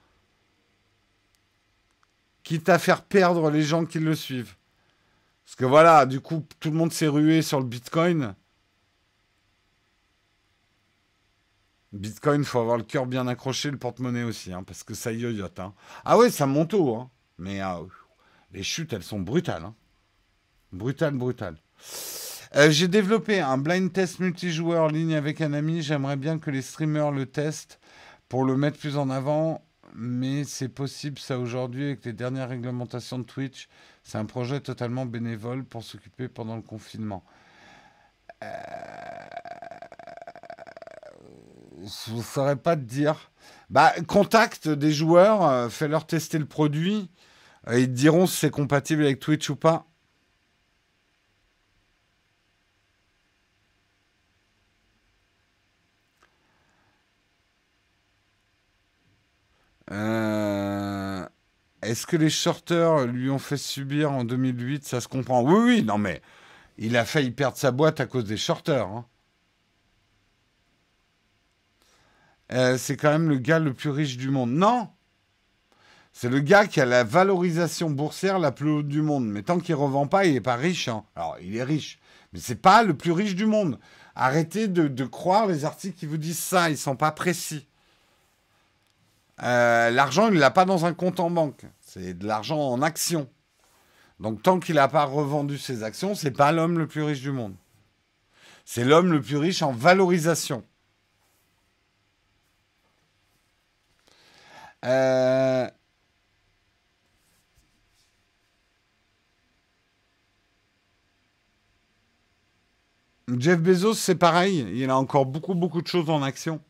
quitte à faire perdre les gens qui le suivent. Parce que voilà, du coup, tout le monde s'est rué sur le Bitcoin. Bitcoin, faut avoir le cœur bien accroché, le porte-monnaie aussi, hein, parce que ça yoyote. Hein. Ah ouais, ça monte haut, hein. Mais les chutes, elles sont brutales. Hein. Brutales, brutales. J'ai développé un blind test multijoueur en ligne avec un ami. J'aimerais bien que les streamers le testent pour le mettre plus en avant. Mais c'est possible ça aujourd'hui avec les dernières réglementations de Twitch. C'est un projet totalement bénévole pour s'occuper pendant le confinement. Je ne saurais pas te dire. Bah, contacte des joueurs, fais-leur tester le produit. Ils te diront si c'est compatible avec Twitch ou pas. Euh, Est-ce que les shorters lui ont fait subir en 2008? Ça se comprend. Oui, oui, non mais il a failli perdre sa boîte à cause des shorters. Hein. C'est quand même le gars le plus riche du monde. Non, c'est le gars qui a la valorisation boursière la plus haute du monde. Mais tant qu'il revend pas, il n'est pas riche. Hein. Alors, il est riche, mais c'est pas le plus riche du monde. Arrêtez de croire les articles qui vous disent ça. Ils sont pas précis. L'argent, il ne l'a pas dans un compte en banque. C'est de l'argent en actions. Donc, tant qu'il n'a pas revendu ses actions, c'est pas l'homme le plus riche du monde. C'est l'homme le plus riche en valorisation. Euh, Jeff Bezos, c'est pareil. Il a encore beaucoup, beaucoup de choses en action.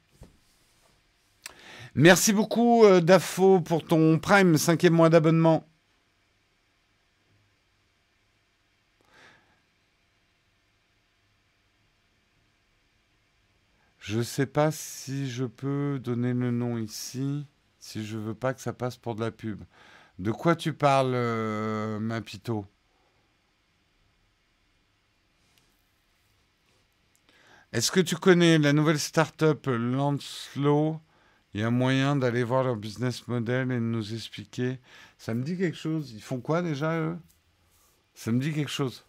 Merci beaucoup, Dafo, pour ton Prime, 5e mois d'abonnement. Je sais pas si je peux donner le nom ici, si je veux pas que ça passe pour de la pub. De quoi tu parles, Mapito? Est-ce que tu connais la nouvelle start-up Lancelot? Il y a moyen d'aller voir leur business model et de nous expliquer. Ça me dit quelque chose. Ils font quoi déjà, eux? Ça me dit quelque chose.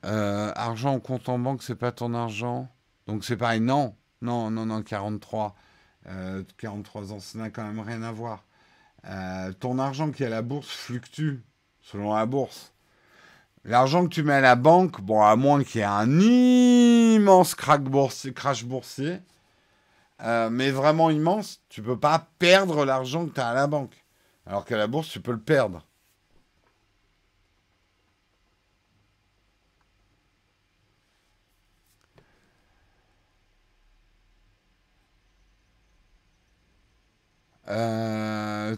Argent en compte en banque, c'est pas ton argent. Donc c'est pareil. Non, non, non, non, 43. 43 ans, ça n'a quand même rien à voir. Ton argent qui est à la bourse fluctue selon la bourse. L'argent que tu mets à la banque, bon, à moins qu'il y ait un immense crash boursier, mais vraiment immense, tu peux pas perdre l'argent que tu as à la banque. Alors qu'à la bourse, tu peux le perdre.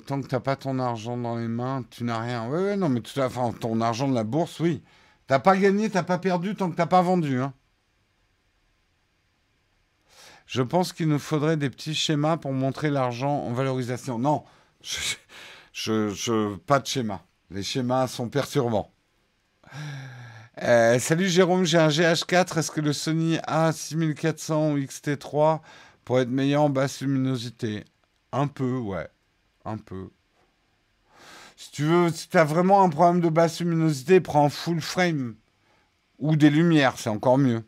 Tant que t'as pas ton argent dans les mains, tu n'as rien. Ouais, ouais, non, mais tout à fait, enfin, ton argent de la bourse, oui. T'as pas gagné, t'as pas perdu tant que t'as pas vendu. Hein. Je pense qu'il nous faudrait des petits schémas pour montrer l'argent en valorisation. Non, pas de schéma. Les schémas sont perturbants. Salut Jérôme, j'ai un GH4. Est-ce que le Sony A6400 ou XT3 pourrait être meilleur en basse luminosité? Un peu, ouais. Un peu. Si tu veux, si tu as vraiment un problème de basse luminosité, prends full frame. Ou des lumières, c'est encore mieux.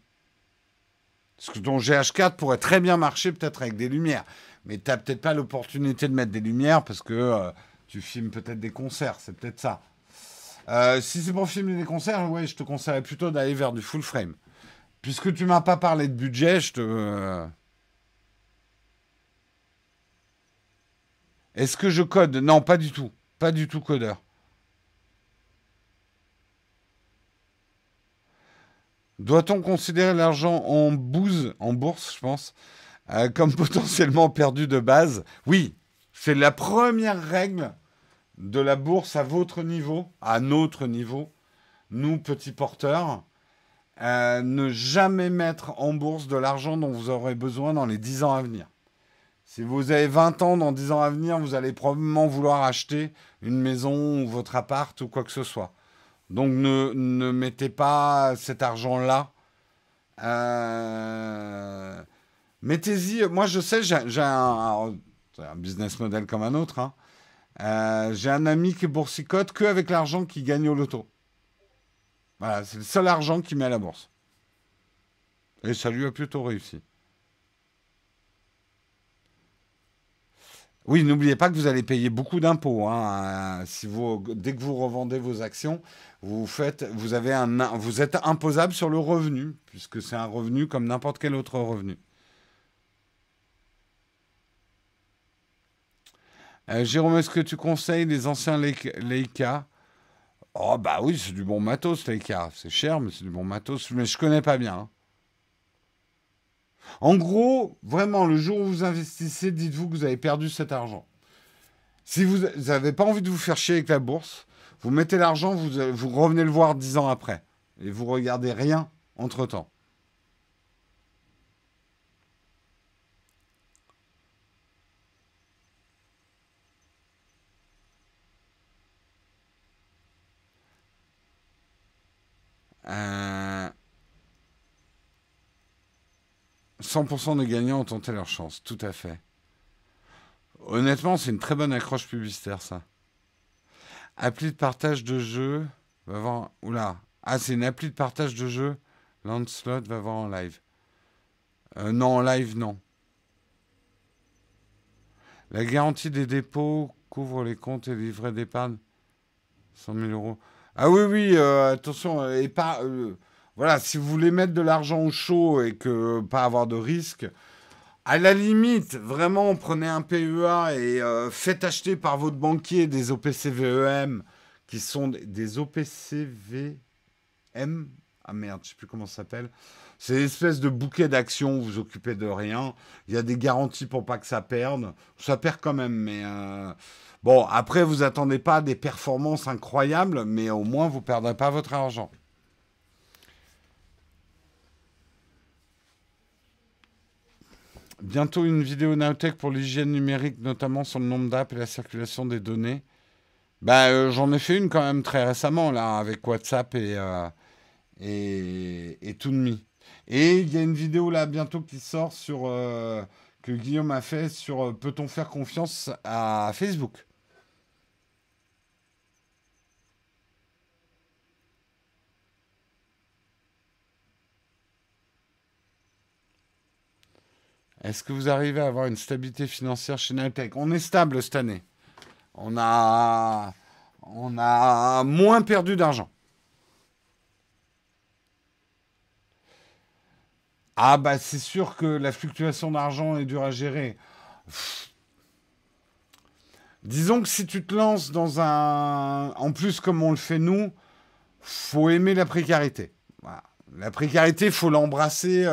Parce que ton GH4 pourrait très bien marcher peut-être avec des lumières. Mais tu n'as peut-être pas l'opportunité de mettre des lumières parce que tu filmes peut-être des concerts. C'est peut-être ça. Si c'est pour filmer des concerts, ouais, je te conseillerais plutôt d'aller vers du full frame. Puisque tu m'as pas parlé de budget, je te... Est-ce que je code? Non, pas du tout. Pas du tout codeur. Doit-on considérer l'argent en bouse, en bourse, je pense, comme potentiellement perdu de base? Oui, c'est la première règle de la bourse à votre niveau, à notre niveau, nous petits porteurs. Ne jamais mettre en bourse de l'argent dont vous aurez besoin dans les 10 ans à venir. Si vous avez 20 ans, dans 10 ans à venir, vous allez probablement vouloir acheter une maison ou votre appart ou quoi que ce soit. Donc ne mettez pas cet argent-là. Euh, Mettez-y. Moi, je sais, j'ai c'est un business model comme un autre, hein. J'ai un ami qui boursicote que avec l'argent qu'il gagne au loto. Voilà, c'est le seul argent qu'il met à la bourse. Et ça lui a plutôt réussi. Oui, n'oubliez pas que vous allez payer beaucoup d'impôts, hein. Si vous, dès que vous revendez vos actions, vous êtes imposable sur le revenu, puisque c'est un revenu comme n'importe quel autre revenu. Jérôme, est-ce que tu conseilles les anciens Leica? Oh bah oui, c'est du bon matos, Leica. C'est cher, mais c'est du bon matos. Mais je connais pas bien, hein. En gros, vraiment, le jour où vous investissez, dites-vous que vous avez perdu cet argent. Si vous n'avez pas envie de vous faire chier avec la bourse, vous mettez l'argent, vous revenez le voir 10 ans après. Et vous regardez rien entre-temps. Euh, 100% des gagnants ont tenté leur chance, tout à fait. Honnêtement, c'est une très bonne accroche publicitaire, ça. Appli de partage de jeux, va voir. Oula. Ah, c'est une appli de partage de jeux. Lancelot va voir en live. Non, en live, non. La garantie des dépôts couvre les comptes et livrets d'épargne. 100 000 euros. Ah oui, oui, attention, voilà, si vous voulez mettre de l'argent au chaud et que pas avoir de risque, à la limite, vraiment, prenez un PEA et faites acheter par votre banquier des OPCVEM qui sont des OPCVM. Ah merde, je sais plus comment ça s'appelle. C'est une espèce de bouquet d'actions, vous vous occupez de rien. Il y a des garanties pour pas que ça perde. Ça perd quand même, mais bon, après, vous attendez pas des performances incroyables, mais au moins, vous perdrez pas votre argent. Bientôt une vidéo Nowtech pour l'hygiène numérique, notamment sur le nombre d'apps et la circulation des données. Bah, j'en ai fait une quand même très récemment, là, avec WhatsApp et ToonMe. Et il y a une vidéo là bientôt qui sort que Guillaume a fait sur peut-on faire confiance à Facebook. Est-ce que vous arrivez à avoir une stabilité financière chez Nowtech? On est stable cette année. On a, on a moins perdu d'argent. Ah bah c'est sûr que la fluctuation d'argent est dure à gérer. Disons que si tu te lances dans un... En plus, comme on le fait nous, faut aimer la précarité. Voilà. La précarité, faut l'embrasser.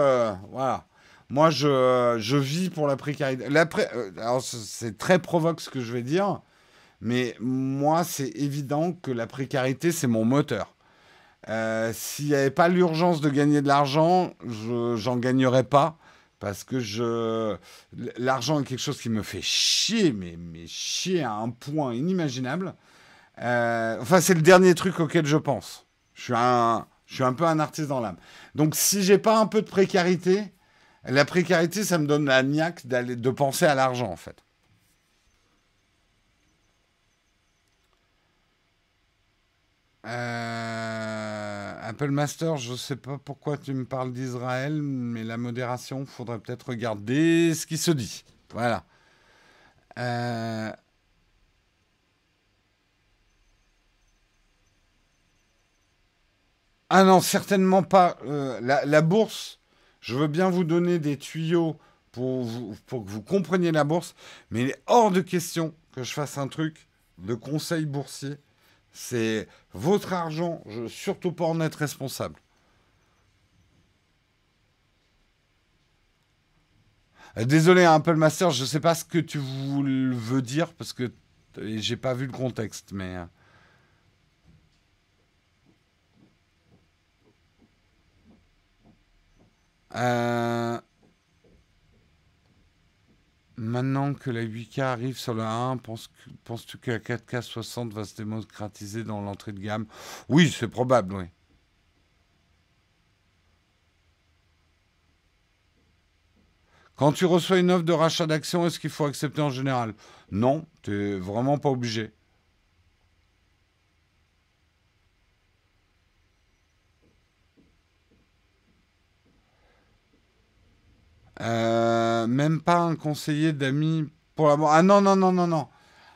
Voilà. Moi, je vis pour la précarité. Alors, c'est très provoque ce que je vais dire, mais moi, c'est évident que la précarité, c'est mon moteur. S'il n'y avait pas l'urgence de gagner de l'argent, j'en gagnerais pas. Parce que l'argent est quelque chose qui me fait chier, mais chier à un point inimaginable. Enfin, c'est le dernier truc auquel je pense. Je suis un peu un artiste dans l'âme. Donc, si j'ai pas un peu de précarité, la précarité, ça me donne la niaque de penser à l'argent, en fait. Apple Master, je sais pas pourquoi tu me parles d'Israël, mais la modération, faudrait peut-être regarder ce qui se dit. Voilà. Euh, Ah non, certainement pas. La bourse, je veux bien vous donner des tuyaux pour que vous compreniez la bourse, mais il est hors de question que je fasse un truc de conseil boursier. C'est votre argent, je veux surtout pas en être responsable. Désolé, hein, Apple Master, je sais pas ce que tu veux dire parce que j'ai pas vu le contexte, mais euh, Maintenant que la 8K arrive sur le 1, penses-tu que la 4K 60 va se démocratiser dans l'entrée de gamme? Oui, c'est probable, oui. Quand tu reçois une offre de rachat d'actions, est-ce qu'il faut accepter en général? Non, tu n'es vraiment pas obligé. Même pas un conseiller d'amis pour la mort. Ah non, non, non, non, non.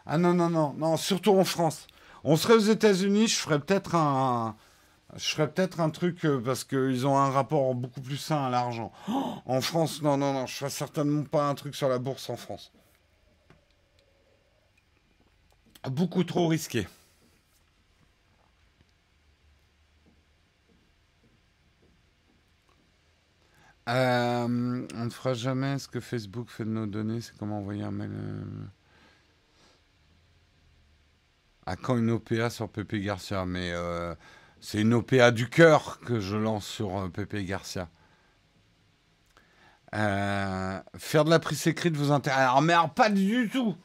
Ah non, non, non, non, surtout en France. On serait aux États-Unis, je ferais peut-être un truc parce qu'ils ont un rapport beaucoup plus sain à l'argent. Oh, en France, non, non, non, je ferais certainement pas un truc sur la bourse en France. Beaucoup trop risqué. On ne fera jamais ce que Facebook fait de nos données, c'est comment envoyer un mail. À quand une OPA sur Pepe Garcia? Mais c'est une OPA du cœur que je lance sur Pepe Garcia. Faire de la prise écrite vous intéresse? Alors, pas du tout.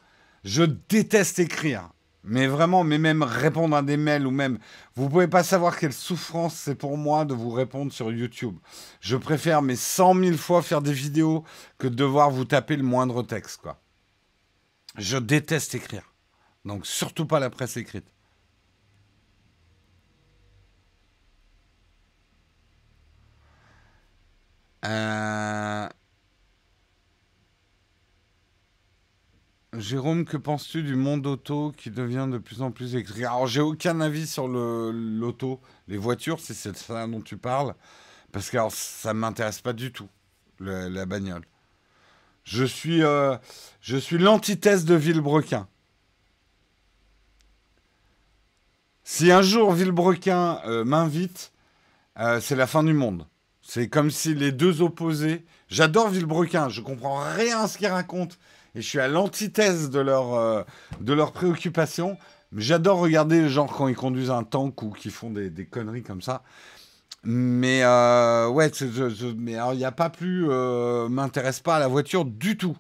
Je déteste écrire. Mais vraiment, mais même répondre à des mails ou même... Vous pouvez pas savoir quelle souffrance c'est pour moi de vous répondre sur YouTube. Je préfère mais 100 000 fois faire des vidéos que de devoir vous taper le moindre texte, quoi. Je déteste écrire. Donc surtout pas la presse écrite. Euh, Jérôme, que penses-tu du monde auto qui devient de plus en plus électrique? Alors, j'ai aucun avis sur l'auto, les voitures, si c'est ça dont tu parles, parce que alors, ça m'intéresse pas du tout, la bagnole. Je suis, euh, je suis l'antithèse de Villebrequin. Si un jour Villebrequin m'invite, c'est la fin du monde. C'est comme si les deux opposés. J'adore Villebrequin, je comprends rien à ce qu'ils racontent et je suis à l'antithèse de leurs préoccupations. Mais j'adore regarder les gens quand ils conduisent un tank ou qui font des conneries comme ça. Mais ouais, mais alors il n'y a pas plus. M'intéresse pas à la voiture du tout.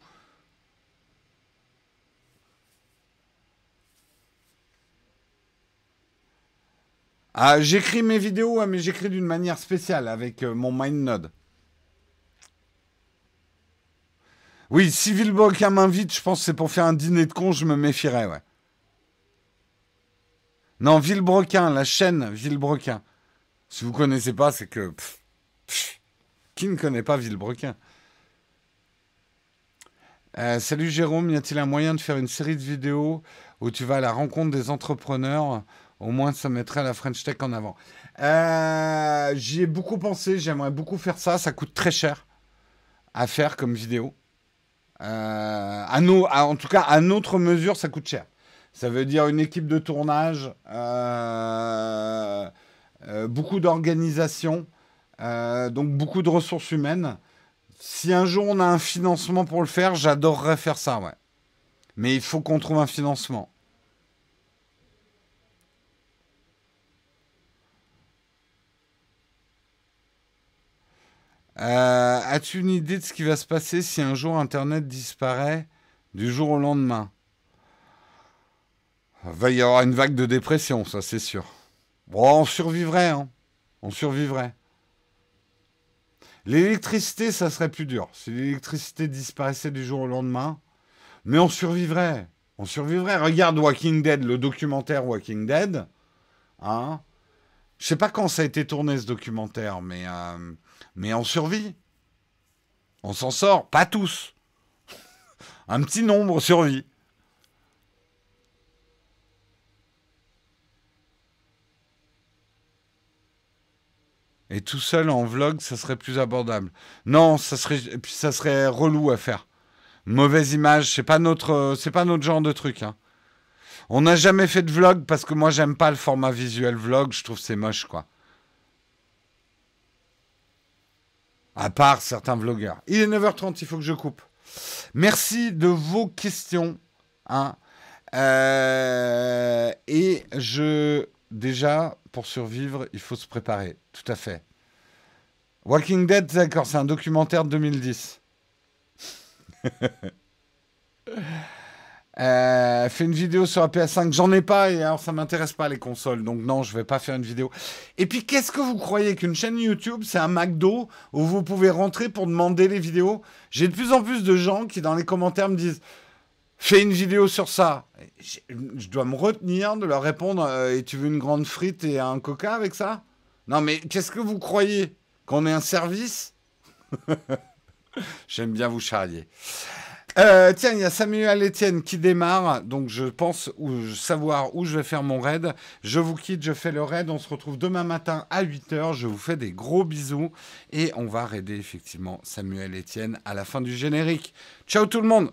Ah, j'écris mes vidéos, ouais, mais j'écris d'une manière spéciale avec mon MindNode. Oui, si Villebrequin m'invite, je pense que c'est pour faire un dîner de con, je me méfierais, ouais. Non, Villebrequin, la chaîne Villebrequin. Si vous connaissez pas, c'est que... qui ne connaît pas Villebrequin? Salut Jérôme, y a-t-il un moyen de faire une série de vidéos où tu vas à la rencontre des entrepreneurs? Au moins, ça mettrait la French Tech en avant. J'y ai beaucoup pensé, j'aimerais beaucoup faire ça. Ça coûte très cher à faire comme vidéo. En tout cas, à notre mesure, ça coûte cher. Ça veut dire une équipe de tournage, beaucoup d'organisation, donc beaucoup de ressources humaines. Si un jour on a un financement pour le faire, j'adorerais faire ça, ouais. Mais il faut qu'on trouve un financement. As-tu une idée de ce qui va se passer si un jour Internet disparaît du jour au lendemain? Il va y avoir une vague de dépression, ça c'est sûr. Bon, on survivrait, hein. On survivrait. L'électricité, ça serait plus dur. Si l'électricité disparaissait du jour au lendemain, mais on survivrait. On survivrait. Regarde Walking Dead, le documentaire Walking Dead. Hein. Je sais pas quand ça a été tourné ce documentaire, mais on survit. On s'en sort. Pas tous. Un petit nombre survit. Et tout seul en vlog, ça serait plus abordable. Non, et puis ça serait relou à faire. Mauvaise image, c'est pas notre genre de truc, hein. On n'a jamais fait de vlog parce que moi j'aime pas le format visuel vlog, je trouve que c'est moche, quoi. À part certains vlogueurs. Il est 9h30, il faut que je coupe. Merci de vos questions, hein. Déjà, pour survivre, il faut se préparer. Tout à fait. Walking Dead, d'accord, c'est un documentaire de 2010. Fais une vidéo sur la PS5. J'en ai pas et alors ça m'intéresse pas les consoles. Donc non, je vais pas faire une vidéo. Et puis qu'est-ce que vous croyez qu'une chaîne YouTube, c'est un McDo où vous pouvez rentrer pour demander les vidéos? J'ai de plus en plus de gens qui dans les commentaires me disent fais une vidéo sur ça. Je dois me retenir de leur répondre et tu veux une grande frite et un coca avec ça? Non mais qu'est-ce que vous croyez? Qu'on est un service? J'aime bien vous charrier. Tiens, il y a Samuel Etienne qui démarre, donc je pense savoir où je vais faire mon raid. Je vous quitte, je fais le raid, on se retrouve demain matin à 8h, je vous fais des gros bisous et on va raider effectivement Samuel Etienne à la fin du générique. Ciao tout le monde!